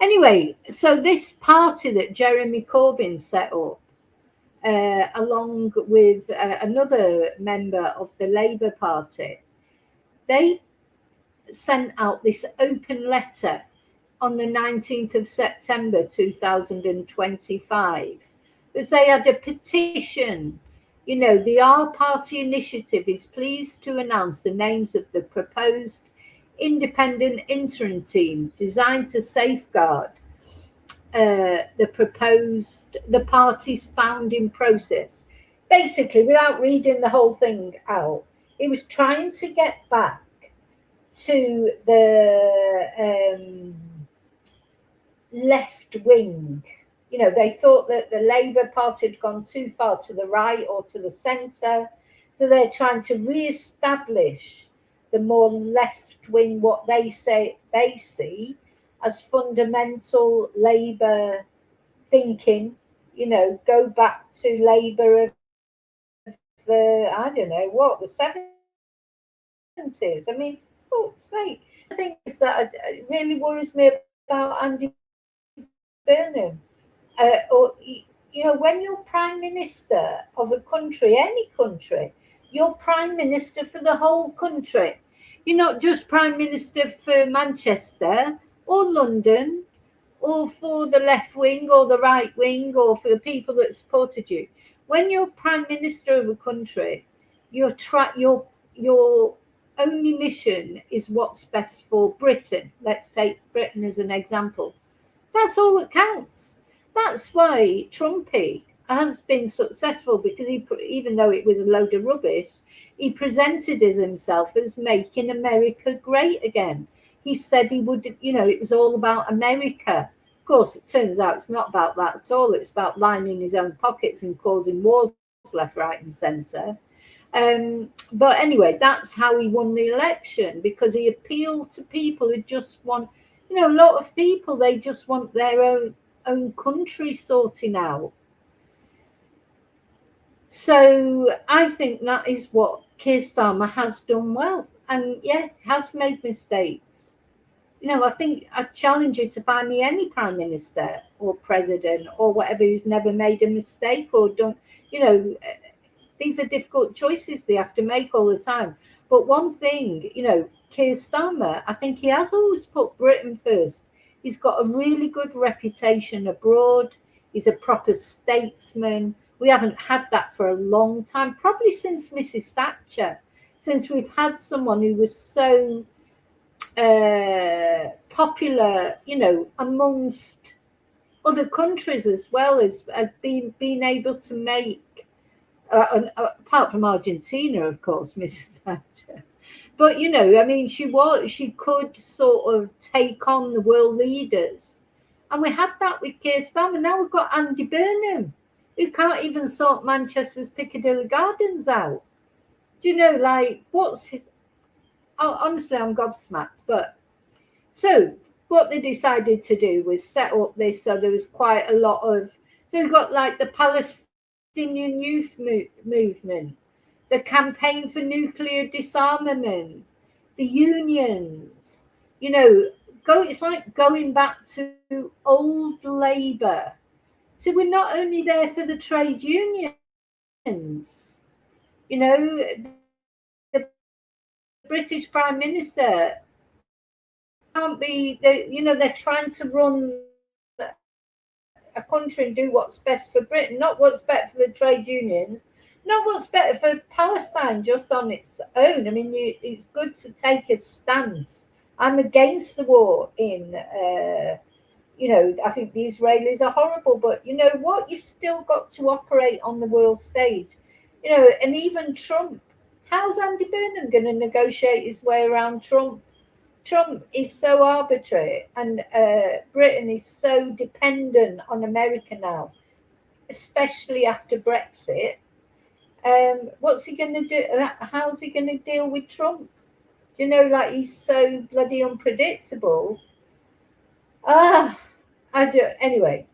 Anyway, so this party that Jeremy Corbyn set up, along with another member of the Labour Party, they sent out this open letter on the 19th of September 2025, because they had a petition. The Our Party initiative is pleased to announce the names of the proposed independent interim team designed to safeguard the party's founding process. Basically, without reading the whole thing out, it was trying to get back to the left wing. They thought that the Labour Party had gone too far to the right or to the centre, so they're trying to re-establish the more left wing, what they see as fundamental Labour thinking. Go back to Labour of the 70s. I mean, for fuck's sake, The thing is that it really worries me about Andy Burnham. When you're prime minister of a country, any country, you're prime minister for the whole country. You're not just prime minister for Manchester or London or for the left wing or the right wing or for the people that supported you. When you're prime minister of a country, your only mission is what's best for Britain. Let's take Britain as an example. That's all that counts. That's why Trumpy has been successful, because even though it was a load of rubbish, he presented as himself as making America great again. He said he would, it was all about America. Of course, it turns out it's not about that at all. It's about lining his own pockets and causing wars left, right, and centre. But anyway, that's how he won the election, because he appealed to people who just want, a lot of people, they just want their own country sorting out. So I think that is what Keir Starmer has done well, and has made mistakes. I think I challenge you to find me any prime minister or president or whatever who's never made a mistake or done. These are difficult choices they have to make all the time. But one thing, Keir Starmer, I think he has always put Britain first. He's got a really good reputation abroad. He's a proper statesman. We haven't had that for a long time, probably since Mrs. Thatcher, since we've had someone who was so popular, amongst other countries, as well as being able to make, apart from Argentina, of course, Mrs. Thatcher. But she could sort of take on the world leaders, and we had that with Keir Starmer. Now we've got Andy Burnham, who can't even sort Manchester's Piccadilly Gardens out. Honestly, I'm gobsmacked. But so what they decided to do was set up this, so there was quite a lot of. So we've got like the Palestinian youth movement, the campaign for nuclear disarmament, the unions. It's like going back to old Labour. So we're not only there for the trade unions. The British Prime Minister can't be. They're trying to run a country and do what's best for Britain, not what's better for the trade unions, not what's better for Palestine just on its own. I mean, it's good to take a stance. I'm against the war in. I think the Israelis are horrible, but you know what? You've still got to operate on the world stage. And even Trump. How's Andy Burnham going to negotiate his way around Trump? Trump is so arbitrary, and Britain is so dependent on America now, especially after Brexit. What's he going to do? How's he going to deal with Trump? He's so bloody unpredictable. Anyway,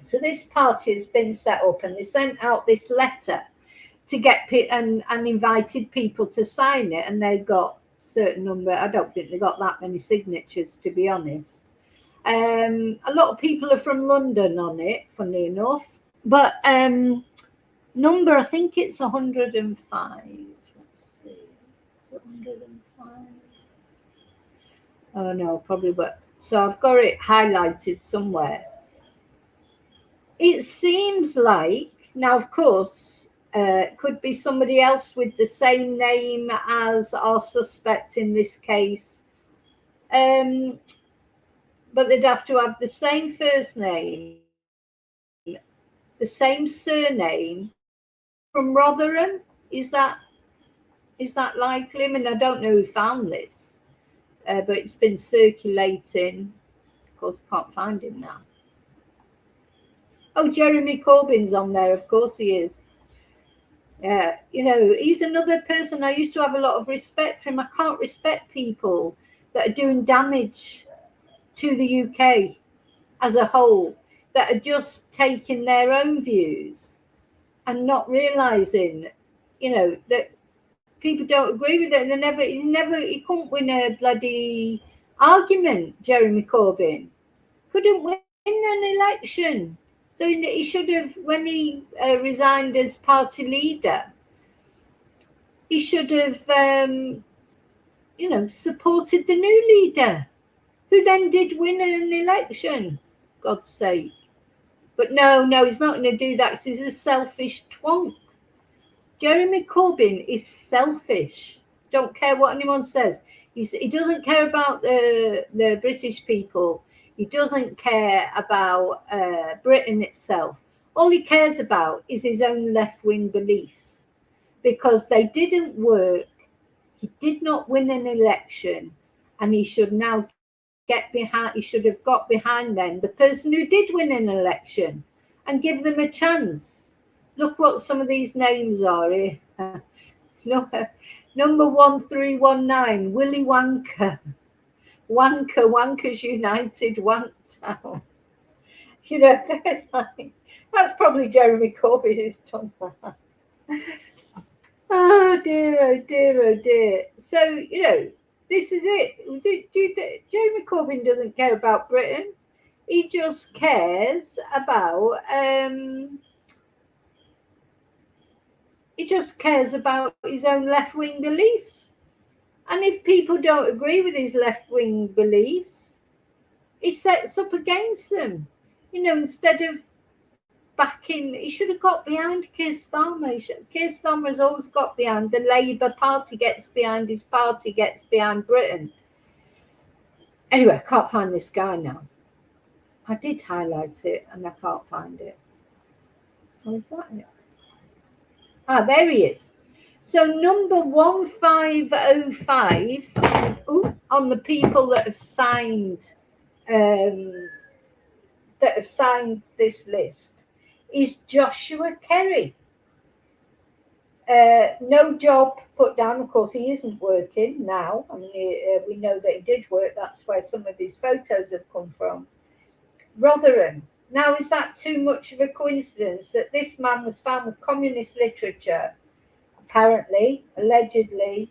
so this party has been set up, and they sent out this letter to get and invited people to sign it, and they got certain number. I don't think they got that many signatures, to be honest. A lot of people are from London on it, funny enough, but number, I think it's 105. Let's see, 105. Oh no, probably, but so I've got it highlighted somewhere. It seems like, now of course, could be somebody else with the same name as our suspect in this case. But they'd have to have the same first name, the same surname, from Rotherham. Is that likely? I mean, I don't know who found this, but it's been circulating. Of course, can't find him now. Oh, Jeremy Corbyn's on there. Of course he is. Yeah, he's another person I used to have a lot of respect for him. I can't respect people that are doing damage to the UK as a whole, that are just taking their own views and not realising, that people don't agree with it, and he couldn't win a bloody argument. Jeremy Corbyn couldn't win an election, so he should have, when he resigned as party leader, he should have, supported the new leader, who then did win an election. God's sake! But no, he's not going to do that because he's a selfish twonk. Jeremy Corbyn is selfish. Don't care what anyone says. He doesn't care about the British people. He doesn't care about Britain itself. All he cares about is his own left-wing beliefs, because they didn't work. He did not win an election, and he should now get behind. He should have got behind then the person who did win an election and give them a chance. Look what some of these names are here. Number 1319, Willy Wanker. Wankers United, Wanktown. That's probably Jeremy Corbyn who's done that. Oh dear. So, this is it. Jeremy Corbyn doesn't care about Britain. He just cares about his own left-wing beliefs. And if people don't agree with his left-wing beliefs, he sets up against them. Instead of backing, he should have got behind Keir Starmer. Keir Starmer has always got behind the Labour Party, gets behind his party, gets behind Britain. Anyway, I can't find this guy now. I did highlight it and I can't find it. What is that? There he is. So number 1505 on the people that have signed this list is Joshua Kerry. No job put down. Of course, he isn't working now. I mean, we know that he did work. That's where some of his photos have come from. Rotherham. Now, is that too much of a coincidence that this man was found with communist literature? Apparently, allegedly,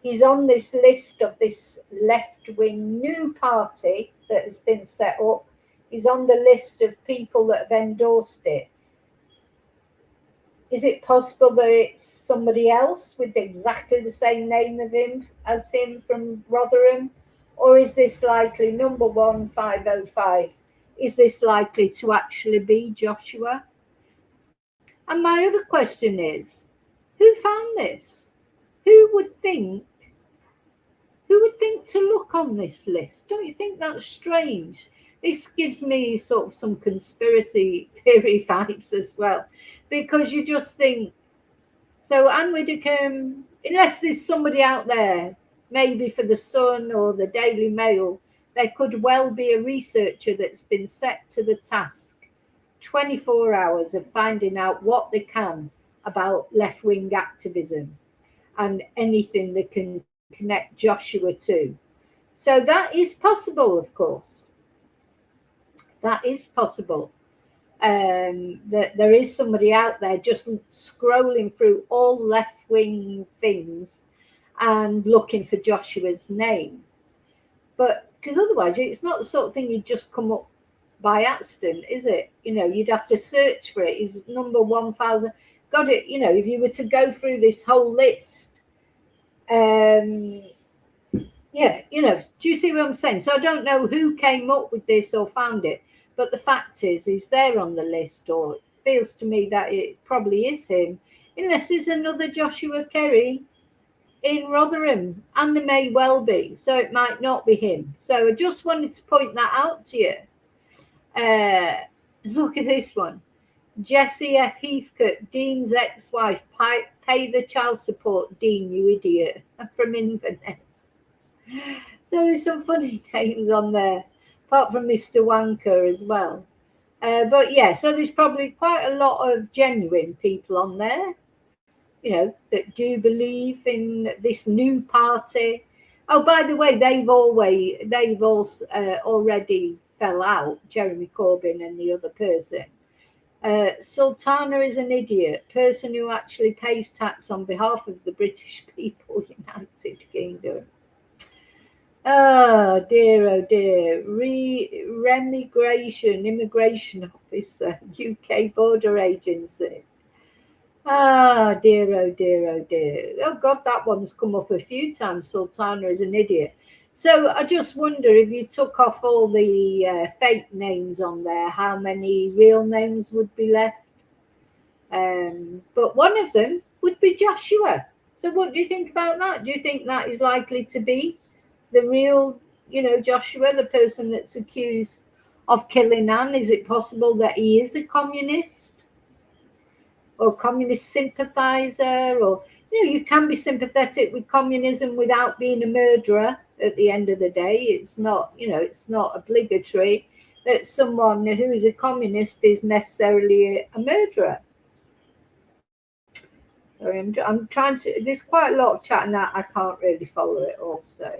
he's on this list of this left-wing new party that has been set up. He's on the list of people that have endorsed it. Is it possible that it's somebody else with exactly the same name as him from Rotherham? Or is this likely, number 1505, is this likely to actually be Joshua? And my other question is, who found this? Who would think to look on this list? Don't you think that's strange? This gives me sort of some conspiracy theory vibes as well, because you just think, so Anne Widdicome, unless there's somebody out there, maybe for the Sun or the Daily Mail, there could well be a researcher that's been set to the task 24 hours of finding out what they can about left-wing activism and anything that can connect Joshua to. So that is possible, of course. That is possible. That there is somebody out there just scrolling through all left-wing things and looking for Joshua's name. But because otherwise it's not the sort of thing you'd just come up by accident, is it? You'd have to search for it. Is number 1000. Got it, if you were to go through this whole list, do you see what I'm saying? So I don't know who came up with this or found it, but the fact is there on the list, or it feels to me that it probably is him, unless there's another Joshua Kerry in Rotherham, and there may well be, so it might not be him. So I just wanted to point that out to you. Look at this one. Jessie F. Heathcote, Dean's ex-wife, pay the child support, Dean, you idiot, from Inverness. So there's some funny names on there, apart from Mr. Wanker as well. But yeah, so there's probably quite a lot of genuine people on there, that do believe in this new party. Oh, by the way, they've already fell out, Jeremy Corbyn and the other person. Sultana is an idiot, person who actually pays tax on behalf of the British people, United Kingdom. Oh dear. Remigration, immigration officer, UK border agency. Oh dear. Oh God, that one's come up a few times. Sultana is an idiot. So I just wonder if you took off all the fake names on there, how many real names would be left? But one of them would be Joshua. So what do you think about that? Do you think that is likely to be the real, Joshua, the person that's accused of killing Anne? Is it possible that he is a communist or communist sympathizer? Or, you can be sympathetic with communism without being a murderer at the end of the day. It's not, it's not obligatory that someone who is a communist is necessarily a murderer. I'm trying to, there's quite a lot of chat and I can't really follow it all. So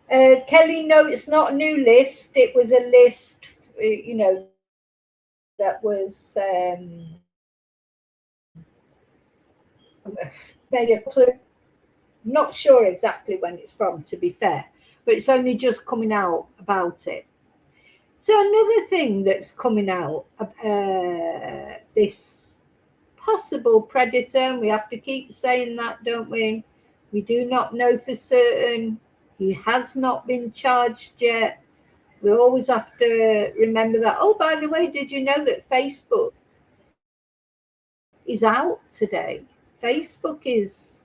Kelly, no, it's not a new list. It was a list, that was maybe a clue. I'm not sure exactly when it's from, to be fair, but it's only just coming out about it. So another thing that's coming out, this possible predator, and we have to keep saying that, don't we? We do not know for certain. He has not been charged yet. We always have to remember that. Oh, by the way, did you know that Facebook is out today? Facebook is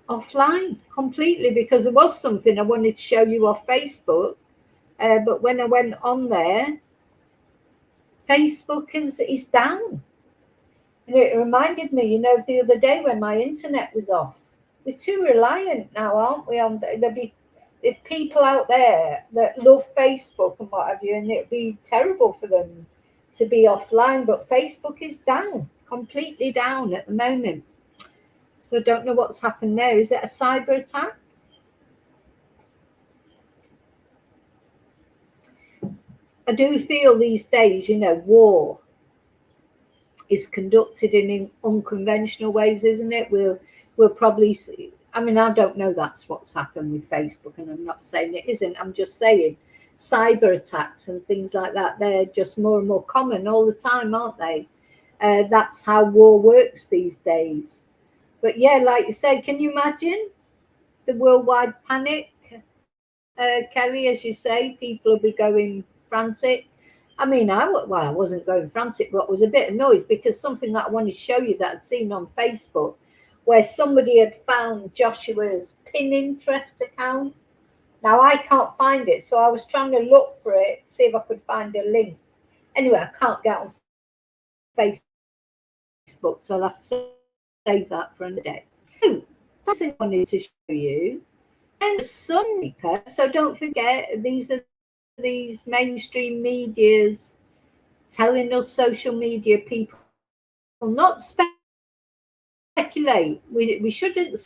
offline completely because there was something I wanted to show you off Facebook. But when I went on there, Facebook is down. And it reminded me, the other day when my internet was off. We're too reliant now, aren't we? There'll be people out there that love Facebook and what have you, and it'd be terrible for them to be offline. But Facebook is down, completely down at the moment. So I don't know what's happened there. Is it a cyber attack? I do feel these days, war is conducted in unconventional ways, isn't it? We'll probably see. I mean, I don't know that's what's happened with Facebook, and I'm not saying it isn't. I'm just saying cyber attacks and things like that, they're just more and more common all the time, aren't they? That's how war works these days. But yeah, like you say, can you imagine the worldwide panic? Kelly, as you say, people will be going frantic. I mean, I wasn't going frantic, but I was a bit annoyed because something that I wanted to show you that I'd seen on Facebook, where somebody had found Joshua's Pinterest account. Now I can't find it, so I was trying to look for it, see if I could find a link. Anyway, I can't get on Facebook, so I'll have to save that for another day. That's what I wanted to show you. And the Sun paper, so don't forget, these are these mainstream medias telling us, social media people, not speculate. We shouldn't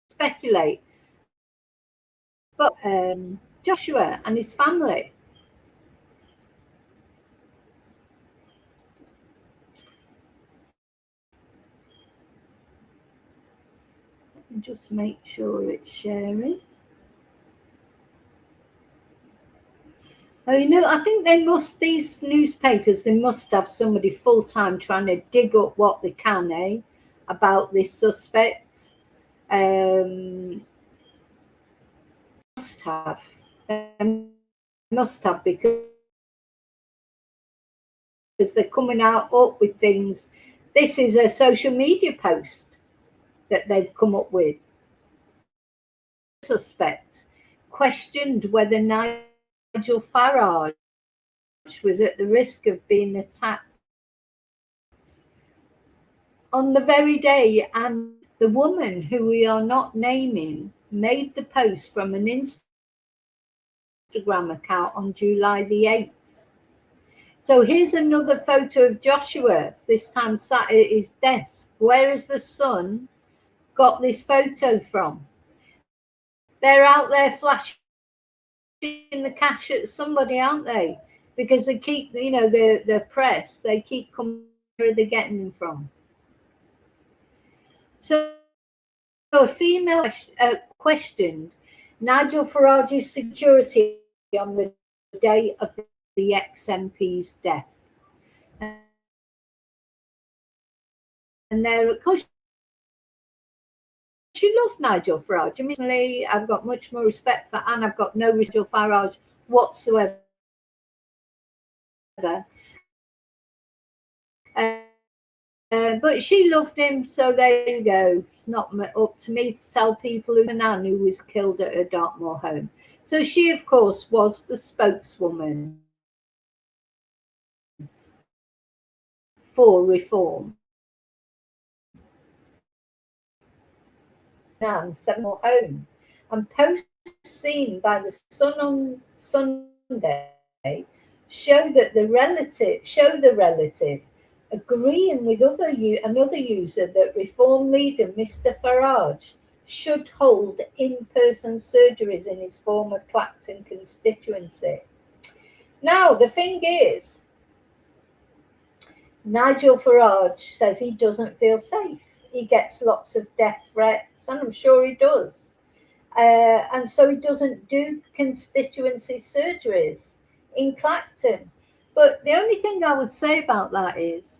speculate. But Joshua and his family. Just make sure it's sharing. Oh, I think these newspapers, they must have somebody full-time trying to dig up what they can, about this suspect. Must have. They must have, because they're coming up with things. This is a social media post that they've come up with. Suspect questioned whether Nigel Farage was at the risk of being attacked on the very day, and the woman who we are not naming made the post from an Instagram account on July the 8th. So here's another photo of Joshua, this time sat at his desk. Where has the Sun got this photo from? They're out there flashing the cash at somebody, aren't they? Because they keep, the press, they keep coming, where are they getting them from? So a female questioned Nigel Farage's security on the day of the ex-MP's death. And there, of course, she loved Nigel Farage. I mean, personally, I've got much more respect for Anne. I've got no respect for Farage whatsoever. But she loved him, so there you go. It's not up to me to tell people who Anne, who was killed at her Dartmoor home. So she, of course, was the spokeswoman for reform. Anne's home, and posts seen by the Sun on Sunday show the relative agreeing with another user that Reform leader Mr Farage should hold in-person surgeries in his former Clacton constituency. Now, the thing is, Nigel Farage says he doesn't feel safe. He gets lots of death threats, and I'm sure he does. And so he doesn't do constituency surgeries in Clacton. But the only thing I would say about that is,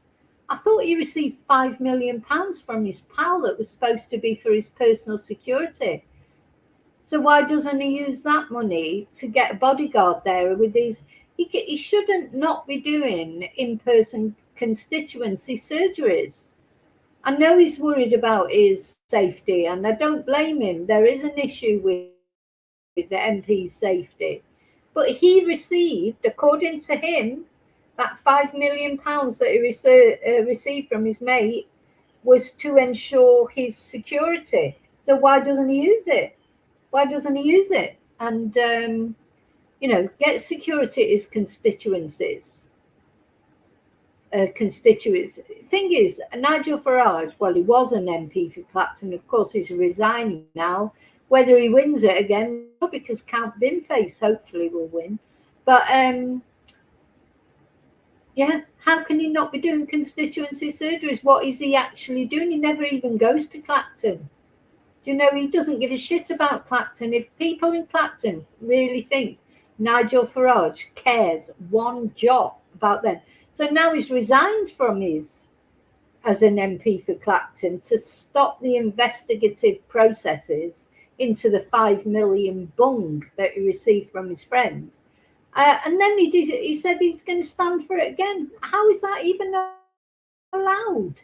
I thought he received £5 million from his pal that was supposed to be for his personal security. So why doesn't he use that money to get a bodyguard there with these? He shouldn't not be doing in-person constituency surgeries. I know he's worried about his safety, and I don't blame him. There is an issue with the MP's safety. But he received, according to him, that £5 million that he received from his mate was to ensure his security. So why doesn't he use it? Why doesn't he use it? And, get security at his constituencies. Thing is, Nigel Farage, well, he was an MP for Clacton. Of course, he's resigning now. Whether he wins it again, because Count Binface hopefully will win. But how can he not be doing constituency surgeries? What is he actually doing? He never even goes to Clacton. Do you know, he doesn't give a shit about Clacton. If people in Clacton really think Nigel Farage cares one jot about them. So now he's resigned from as an MP for Clacton to stop the investigative processes into the £5 million bung that he received from his friend. And then he said he's going to stand for it again. How is that even allowed?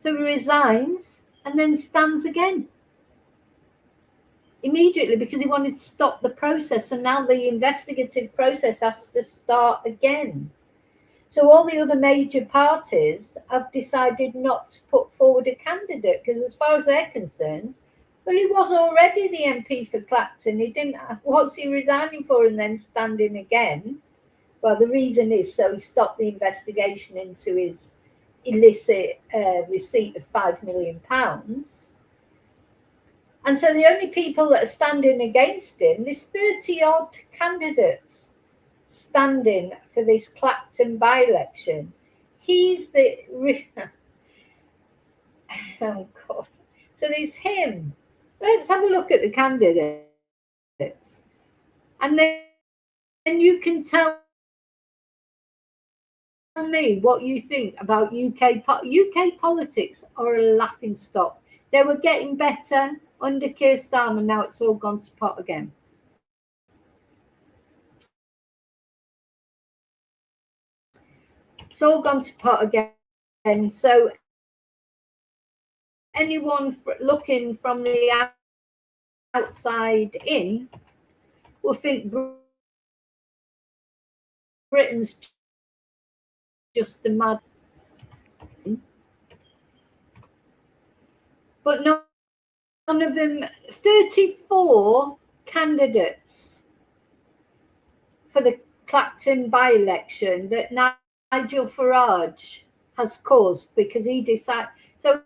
So he resigns and then stands again immediately because he wanted to stop the process, and now the investigative process has to start again. So all the other major parties have decided not to put forward a candidate because, as far as they're concerned, well, he was already the MP for Clacton. He didn't. What's he resigning for and then standing again? Well, the reason is so he stopped the investigation into his illicit receipt of £5 million. And so the only people that are standing against him, there's 30-odd candidates standing for this Clacton by-election. He's the... Oh, God. So there's him. Let's have a look at the candidates. And then you can tell me what you think about UK politics are a laughing stock. They were getting better under Keir Starmer, and now it's all gone to pot again. It's all gone to pot again. So anyone looking from the outside in will think Britain's just a mad. But none of them, 34 candidates for the Clacton by-election that Nigel Farage has caused because he decided. So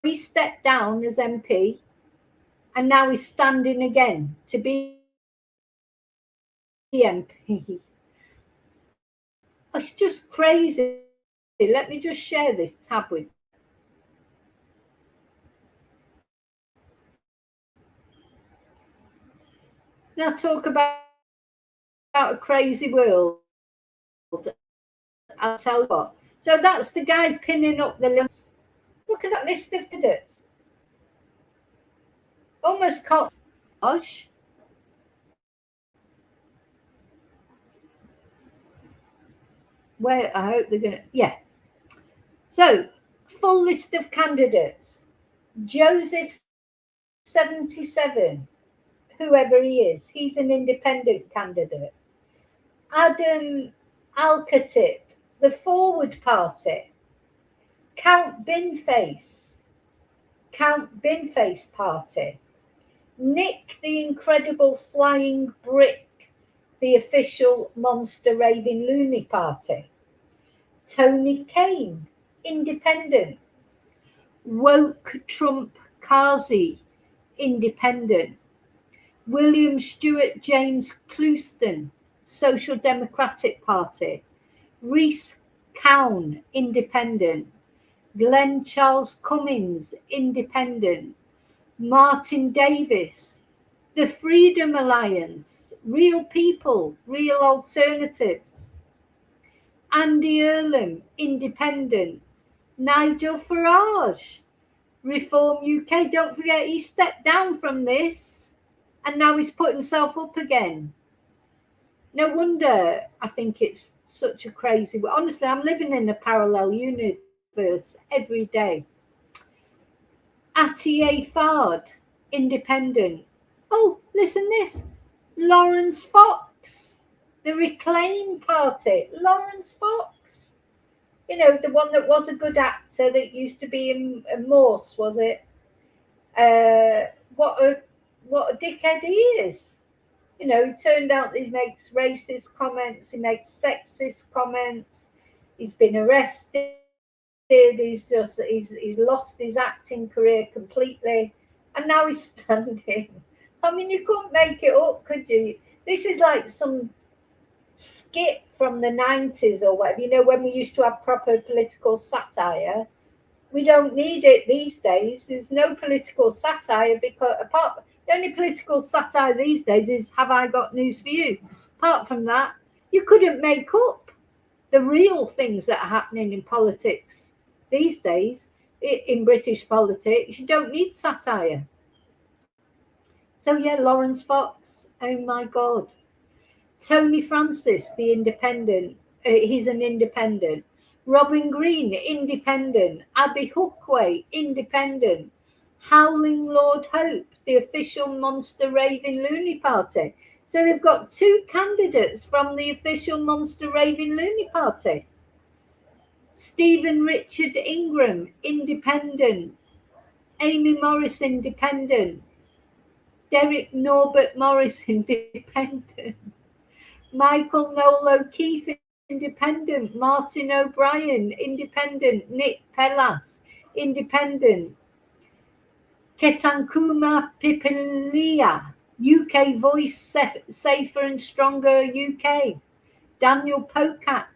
he stepped down as MP and now he's standing again to be MP. It's just crazy. Let me just share this tab with you. Now talk about a crazy world. I'll tell you what. So that's the guy pinning up the list. Look at that list of candidates. Almost can't. Gosh. Where I hope they're gonna. Yeah. So full list of candidates. Joseph 77, whoever he is, he's an independent candidate. Adam Alcatip, the Forward Party. Count Binface Party. Nick the Incredible Flying Brick, the official Monster Raving Loony Party. Tony Kane, independent. Woke Trump Kazi, independent. William Stewart James Clouston, Social Democratic Party. Rhys Cowan, independent. Glenn Charles Cummins, independent. Martin Davis, the Freedom Alliance, Real People, Real Alternatives. Andy Earlham, independent. Nigel Farage, Reform UK. Don't forget he stepped down from this and now he's put himself up again. No wonder I think it's such a crazy. Honestly, I'm living in a parallel universe every day. Atiye Fard, independent. Oh, listen this. Lawrence Fox, the Reclaim Party. Lawrence Fox. You know, the one that was a good actor that used to be in Morse, was it? What a dickhead he is. You know, it turned out he makes racist comments, he makes sexist comments, he's been arrested, he's lost his acting career completely, and now he's standing. I mean, you couldn't make it up, could you? This is like some skit from the 90s or whatever, you know, when we used to have proper political satire. We don't need it these days. There's no political satire because the only political satire these days is have I got news for you? Apart from that, you couldn't make up the real things that are happening in politics these days, in British politics. You don't need satire. So yeah, Lawrence Fox, oh my God. Tony Francis, the independent, he's an independent. Robin Green, independent. Abby Hookway, independent. Howling Lord Hope, the official Monster Raving Loony Party. So they've got two candidates from the official Monster Raving Loony Party. Stephen Richard Ingram, independent. Amy Morris, independent. Derek Norbert Morris, independent. Michael Noel O'Keefe, independent. Martin O'Brien, independent. Nick Pellas, independent. Ketankuma Pipilia, UK Voice, Safer and Stronger UK. Daniel Pocock,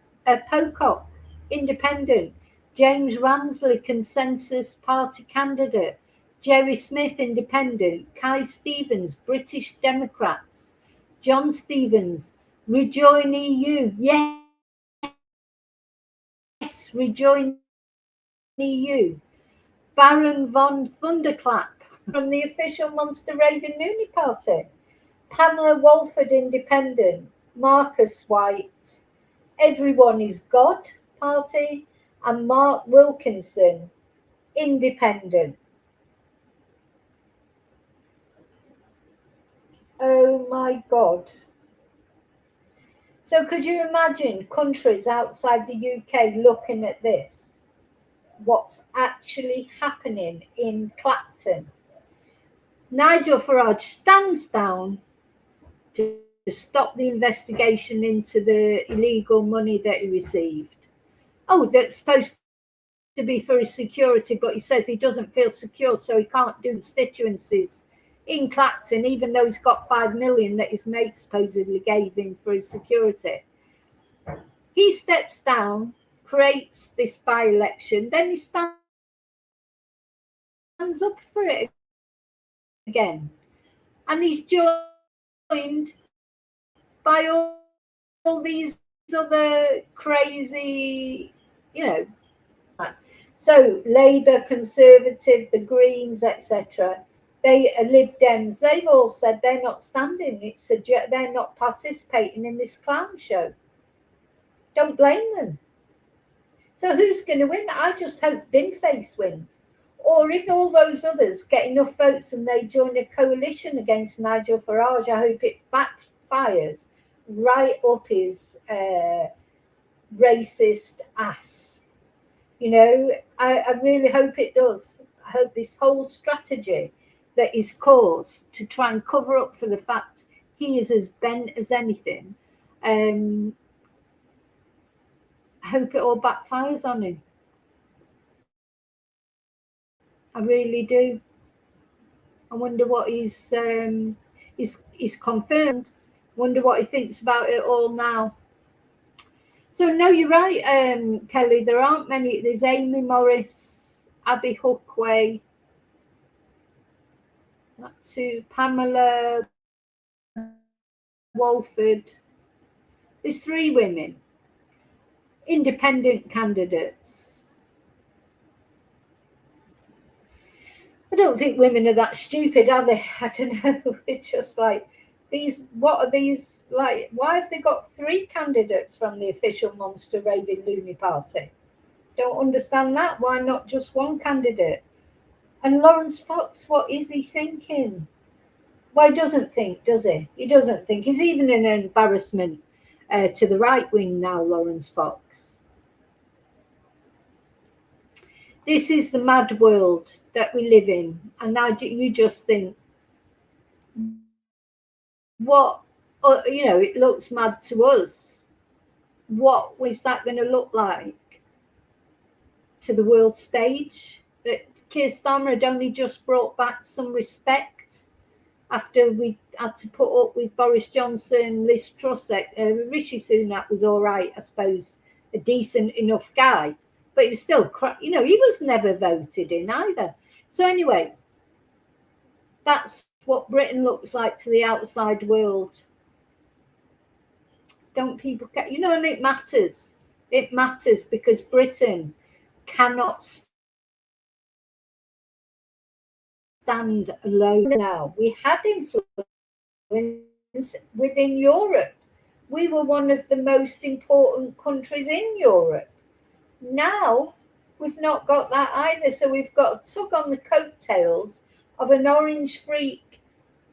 independent. James Ransley, Consensus Party candidate. Jerry Smith, independent. Kai Stevens, British Democrats. John Stevens, Rejoin EU. Yes, Rejoin EU. Baron von Thunderclap from the official Monster Raving Loony Party. Pamela Walford, independent. Marcus White, Everyone is God Party. And Mark Wilkinson, independent. Oh my God. So could you imagine countries outside the UK looking at this? What's actually happening in Clapton? Nigel Farage stands down to stop the investigation into the illegal money that he received. Oh, that's supposed to be for his security, but he says he doesn't feel secure, so he can't do constituencies in Clacton, even though he's got 5 million that his mate supposedly gave him for his security. He steps down, creates this by-election, then he stands up for it again. And he's joined by all these other crazy, so Labour, Conservative, the Greens, etc. They Lib Dems. They've all said they're not standing. They're not participating in this clown show. Don't blame them. So who's going to win? I just hope Binface wins. Or if all those others get enough votes and they join a coalition against Nigel Farage, I hope it backfires right up his racist ass. I really hope it does. I hope this whole strategy that is caused to try and cover up for the fact he is as bent as anything, I hope it all backfires on him. I really do. I wonder what he's confirmed. Wonder what he thinks about it all now. So no, you're right, Kelly. There aren't many. There's Amy Morris, Abby Hookway, to Pamela Walford. There's 3 women, independent candidates. I don't think women are that stupid, are they? I don't know. It's just like what are these like? Why have they got 3 candidates from the official monster raving loony party? Don't understand that. Why not just one candidate? And Lawrence Fox, what is he thinking? Well, he doesn't think, does he? He doesn't think. He's even an embarrassment to the right wing now, Lawrence Fox. This is the mad world that we live in. And now you just think, what, it looks mad to us. What was that going to look like to the world stage? That Keir Starmer had only just brought back some respect after we had to put up with Boris Johnson, Liz Truss. Rishi Sunak was all right, I suppose, a decent enough guy, but he was still, he was never voted in either. So anyway, that's what Britain looks like to the outside world. Don't people care? And it matters. It matters because Britain cannot stand alone now. We had influence within Europe. We were one of the most important countries in Europe. Now we've not got that either. So we've got to tug on the coattails of an orange freak,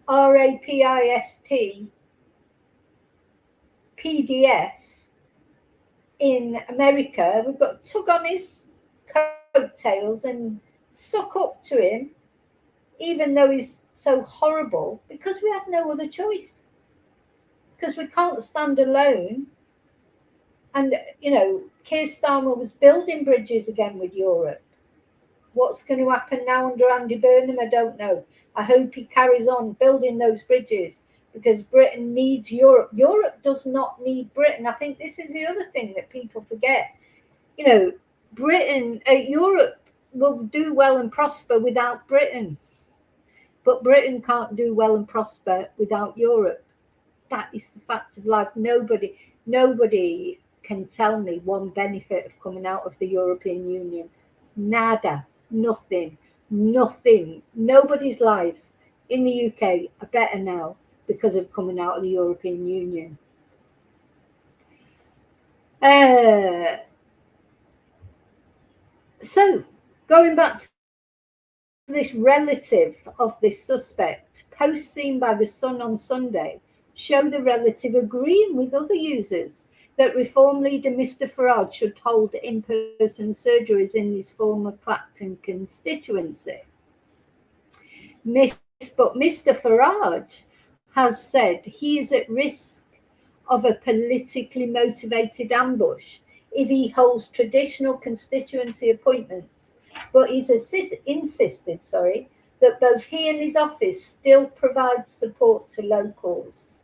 RAPIST, PDF in America. We've got to tug on his coattails and suck up to him, even though he's so horrible, because we have no other choice. Because we can't stand alone. And, Keir Starmer was building bridges again with Europe. What's going to happen now under Andy Burnham, I don't know. I hope he carries on building those bridges because Britain needs Europe. Europe does not need Britain. I think this is the other thing that people forget. Europe will do well and prosper without Britain. But Britain can't do well and prosper without Europe. That is the fact of life. Nobody can tell me one benefit of coming out of the European Union. Nada. Nothing. Nobody's lives in the UK are better now because of coming out of the European Union. So, going back to this relative of this suspect, posts seen by The Sun on Sunday show the relative agreeing with other users that Reform leader Mr Farage should hold in-person surgeries in his former Clacton constituency. But Mr Farage has said he is at risk of a politically motivated ambush if he holds traditional constituency appointments, but he's insisted that both he and his office still provide support to locals.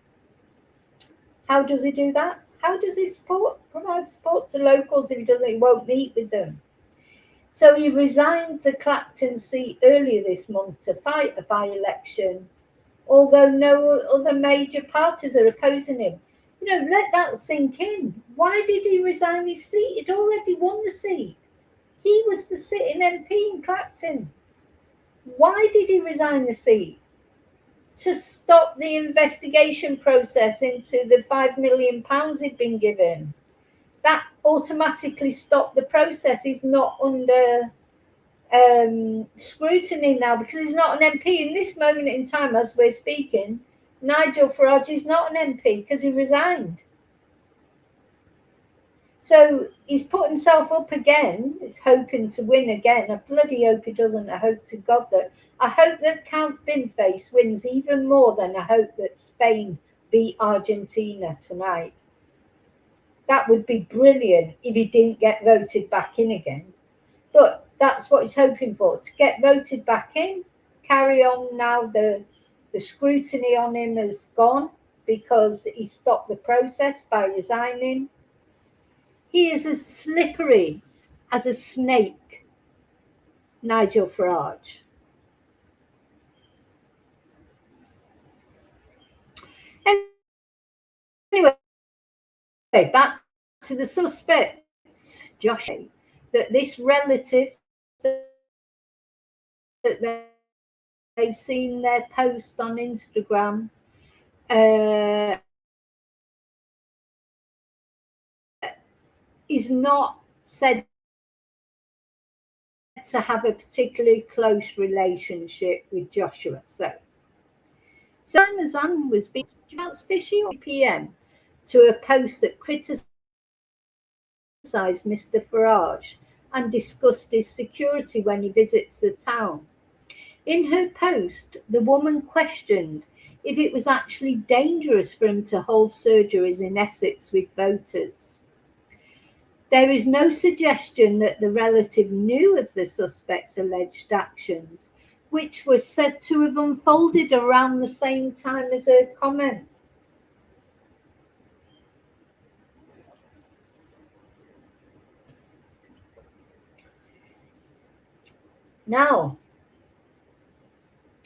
How does he do that? How does he provide support to locals if he doesn't? He won't meet with them. So he resigned the Clacton seat earlier this month to fight a by-election, although no other major parties are opposing him. Let that sink in. Why did he resign his seat? He'd already won the seat. He was the sitting MP in Clacton. Why did he resign the seat? To stop the investigation process into the £5 million he'd been given. That automatically stopped the process. He's not under scrutiny now because he's not an MP. In this moment in time, as we're speaking, Nigel Farage is not an MP because he resigned. So he's put himself up again. He's hoping to win again. I bloody hope he doesn't. I hope to God that. I hope that Count Binface wins even more than I hope that Spain beat Argentina tonight. That would be brilliant if he didn't get voted back in again. But that's what he's hoping for, to get voted back in, carry on now. The scrutiny on him has gone because he stopped the process by resigning. He is as slippery as a snake, Nigel Farage. Anyway, back to the suspect, Josh, that this relative that they've seen their post on Instagram is not said to have a particularly close relationship with Joshua. So Amazon was being fishy on PM to a post that criticised Mr. Farage and discussed his security when he visits the town. In her post, the woman questioned if it was actually dangerous for him to hold surgeries in Essex with voters. There is no suggestion that the relative knew of the suspect's alleged actions, which was said to have unfolded around the same time as her comment. Now,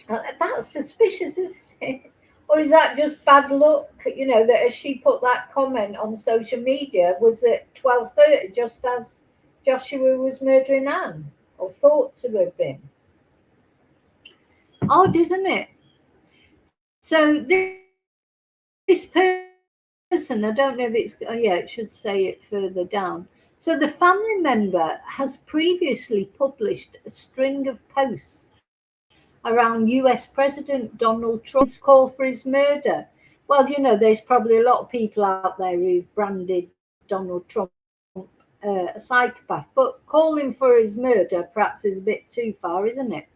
that's suspicious, isn't it? Or is that just bad luck, that as she put that comment on social media was at 12:30, just as Joshua was murdering Anne, or thought to have been. Odd, isn't it? So this person, I don't know if it's, it should say it further down. So the family member has previously published a string of posts around US President Donald Trump's call for his murder. Well, there's probably a lot of people out there who've branded Donald Trump a psychopath, but calling for his murder perhaps is a bit too far, isn't it?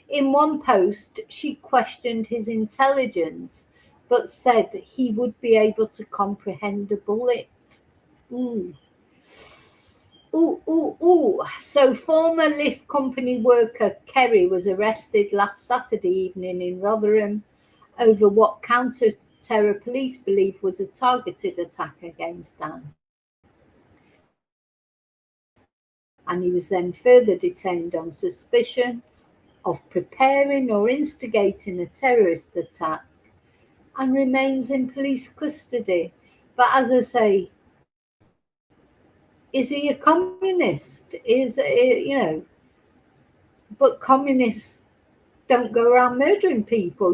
In one post, she questioned his intelligence, but said he would be able to comprehend a bullet. Ooh. So former lift company worker Kerry was arrested last Saturday evening in Rotherham over what counter-terror police believe was a targeted attack against Anne. And he was then further detained on suspicion of preparing or instigating a terrorist attack and remains in police custody. But as I say, is he a communist? But communists don't go around murdering people.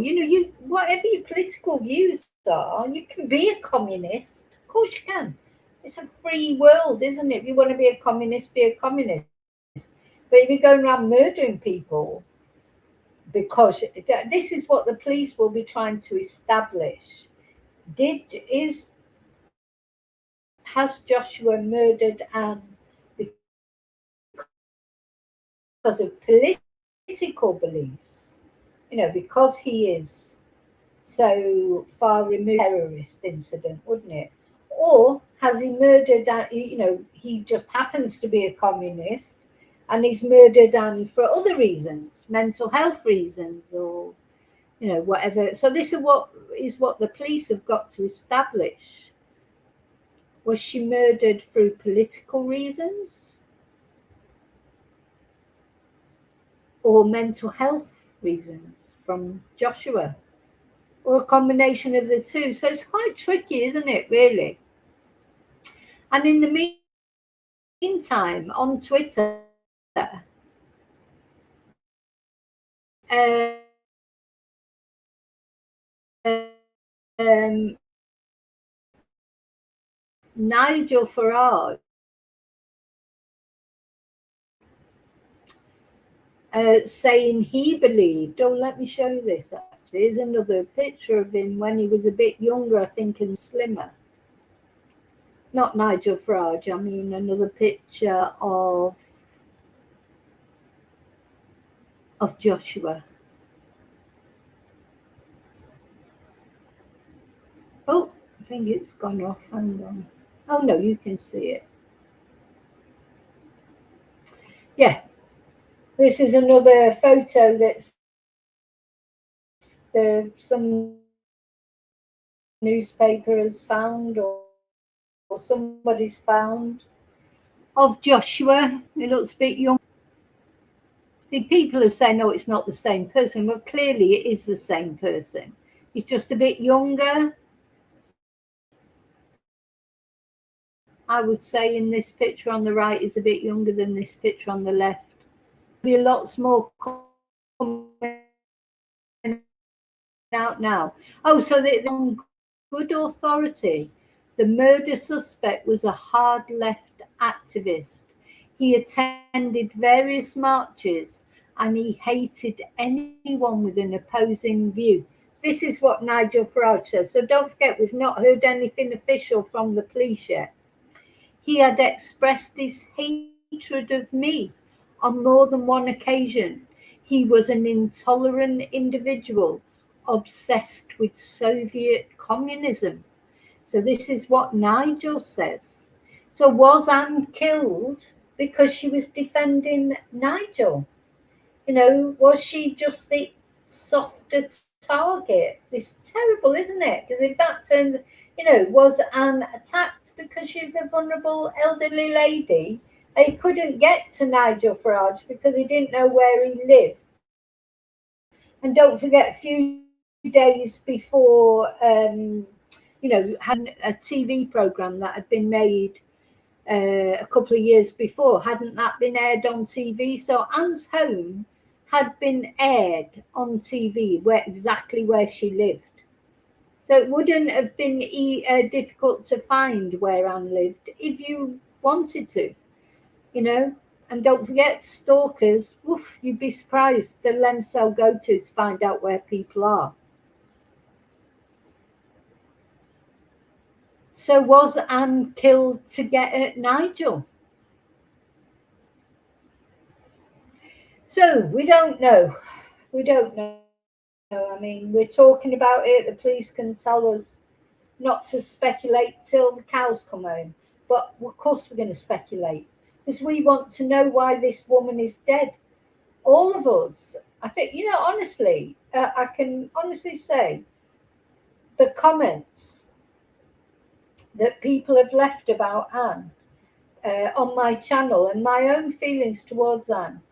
Whatever your political views are, you can be a communist. Of course you can. It's a free world, isn't it? If you want to be a communist, be a communist. But if you're going around murdering people, because this is what the police will be trying to establish. Has Joshua murdered Anne because of political beliefs? Because he is so far removed from a terrorist incident, wouldn't it? Or has he murdered Anne? He just happens to be a communist and he's murdered Anne for other reasons, mental health reasons, or whatever. So this is what the police have got to establish. Was she murdered through political reasons or mental health reasons from Joshua, or a combination of the two? So it's quite tricky, isn't it, really? And in the meantime, on Twitter, Nigel Farage saying he believed, let me show you this actually. Here's another picture of him when he was a bit younger, I think, and slimmer. Not Nigel Farage, I mean another picture of Joshua. Oh, I think it's gone off. Hang on. Oh no, you can see it. Yeah, this is another photo that's some newspaper has found, or somebody's found, of Joshua. He looks a bit young. The people are saying, no, it's not the same person. Well, clearly it is the same person. He's just a bit younger. I would say in this picture on the right is a bit younger than this picture on the left. Be lots more coming out now. Oh, so on good authority, the murder suspect was a hard left activist. He attended various marches and he hated anyone with an opposing view. This is what Nigel Farage says. So don't forget, we've not heard anything official from the police yet. He had expressed his hatred of me on more than one occasion. He was an intolerant individual, obsessed with Soviet communism. So this is what Nigel says. So was Anne killed because she was defending Nigel? Was she just the softer target? It's terrible, isn't it? Because if that turns, was Anne attacked because she was a vulnerable elderly lady? He couldn't get to Nigel Farage because he didn't know where he lived. And don't forget, a few days before, had a TV program that had been made a couple of years before. Hadn't that been aired on TV? So Anne's home had been aired on TV, exactly where she lived. So it wouldn't have been difficult to find where Anne lived if you wanted to, And don't forget, stalkers, you'd be surprised the lengths they'll go to find out where people are. So was Anne killed to get at Nigel? So we don't know. We don't know. I mean, we're talking about it. The police can tell us not to speculate till the cows come home. But of course we're going to speculate because we want to know why this woman is dead. All of us. I think, honestly, I can honestly say the comments that people have left about Anne on my channel and my own feelings towards Anne,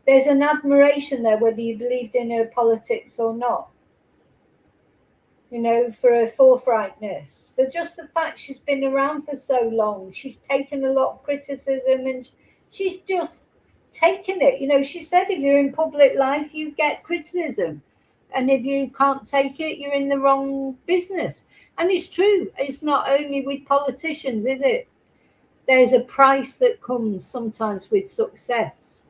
there's an admiration there, whether you believed in her politics or not, for her forthrightness. But just the fact she's been around for so long, she's taken a lot of criticism and she's just taken it. She said if you're in public life, you get criticism. And if you can't take it, you're in the wrong business. And it's true. It's not only with politicians, is it? There's a price that comes sometimes with success,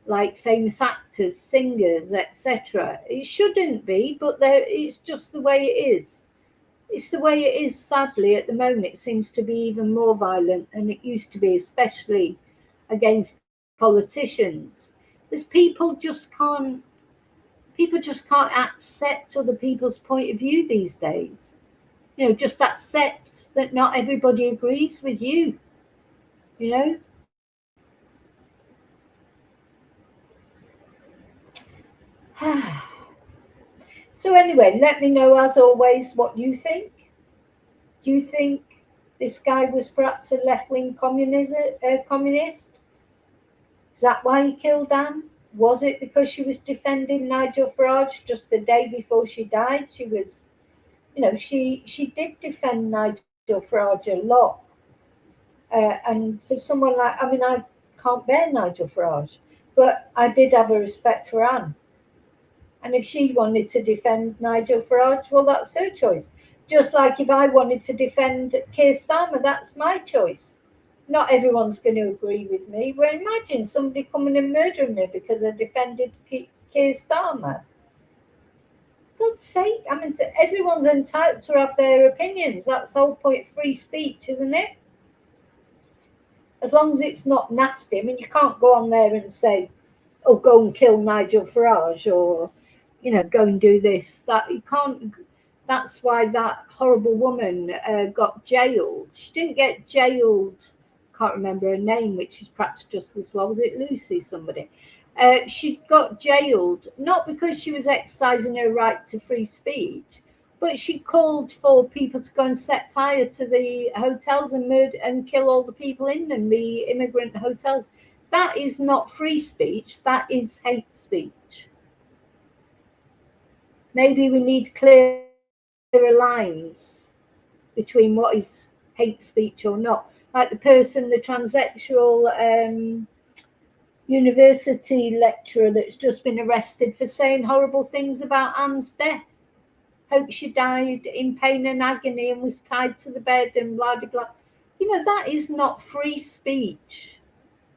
like famous actors, singers, etc. It shouldn't be, but it's just the way it is. It's the way it is, sadly. At the moment, it seems to be even more violent than it used to be, especially against politicians. Because people just can't accept other people's point of view these days. Just accept that not everybody agrees with you. So anyway, let me know as always what you think. Do you think this guy was perhaps a left-wing communist? Is that why he killed Anne? Was it because she was defending Nigel Farage just the day before she died? She was, she did defend Nigel Farage a lot. And for someone like, I can't bear Nigel Farage, but I did have a respect for Anne. And if she wanted to defend Nigel Farage, well, that's her choice. Just like if I wanted to defend Keir Starmer, that's my choice. Not everyone's going to agree with me. Well, imagine somebody coming and murdering me because I defended Keir Starmer. God's sake, everyone's entitled to have their opinions. That's the whole point of free speech, isn't it? As long as it's not nasty. You can't go on there and say, oh, go and kill Nigel Farage, or, go and do this. That you can't. That's why that horrible woman got jailed. She didn't get jailed. Can't remember her name, which is perhaps just as well. Was it Lucy? Somebody. She got jailed not because she was exercising her right to free speech, but she called for people to go and set fire to the hotels and murder and kill all the people in them, the immigrant hotels. That is not free speech. That is hate speech. Maybe we need clearer lines between what is hate speech or not. Like the transsexual university lecturer that's just been arrested for saying horrible things about Anne's death. Hope she died in pain and agony and was tied to the bed and blah, blah, blah. That is not free speech.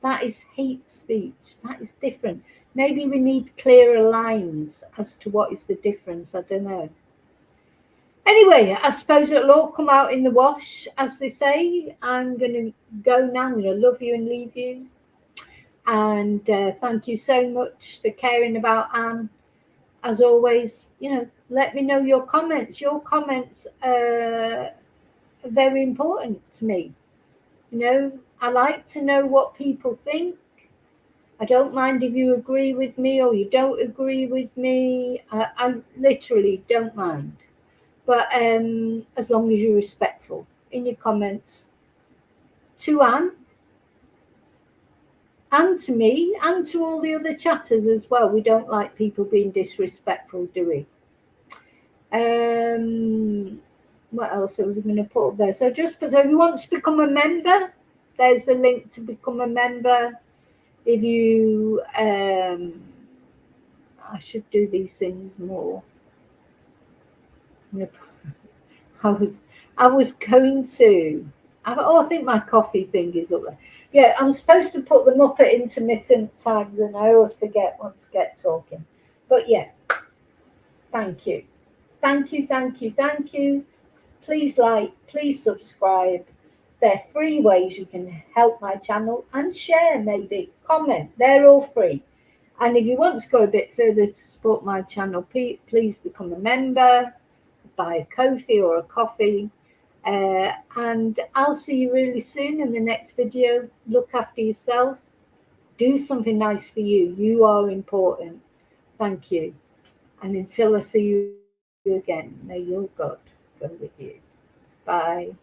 That is hate speech. That is different. Maybe we need clearer lines as to what is the difference. I don't know. Anyway, I suppose it'll all come out in the wash, as they say. I'm going to go now. I'm going to love you and leave you. And thank you so much for caring about Anne. As always, let me know your comments. Your comments are very important to me. I like to know what people think. I don't mind if you agree with me or you don't agree with me. I literally don't mind. But as long as you're respectful in your comments to Anne, and to me, and to all the other chatters as well. We don't like people being disrespectful, do we? What else I was going to put up there? So so if you want to become a member, there's a link to become a member. If you, I should do these things more. I was going to. I think my coffee thing is up there. Yeah, I'm supposed to put them up at intermittent times, and I always forget once I get talking. But yeah, thank you. Thank you, thank you, thank you. Please like, please subscribe. They're free ways you can help my channel, and share, maybe, comment. They're all free. And if you want to go a bit further to support my channel, please become a member, buy a Ko-fi or a coffee. And I'll see you really soon in the next video. Look after yourself. Do something nice for you. You are important. Thank you. And until I see you again, may your God go with you. Bye.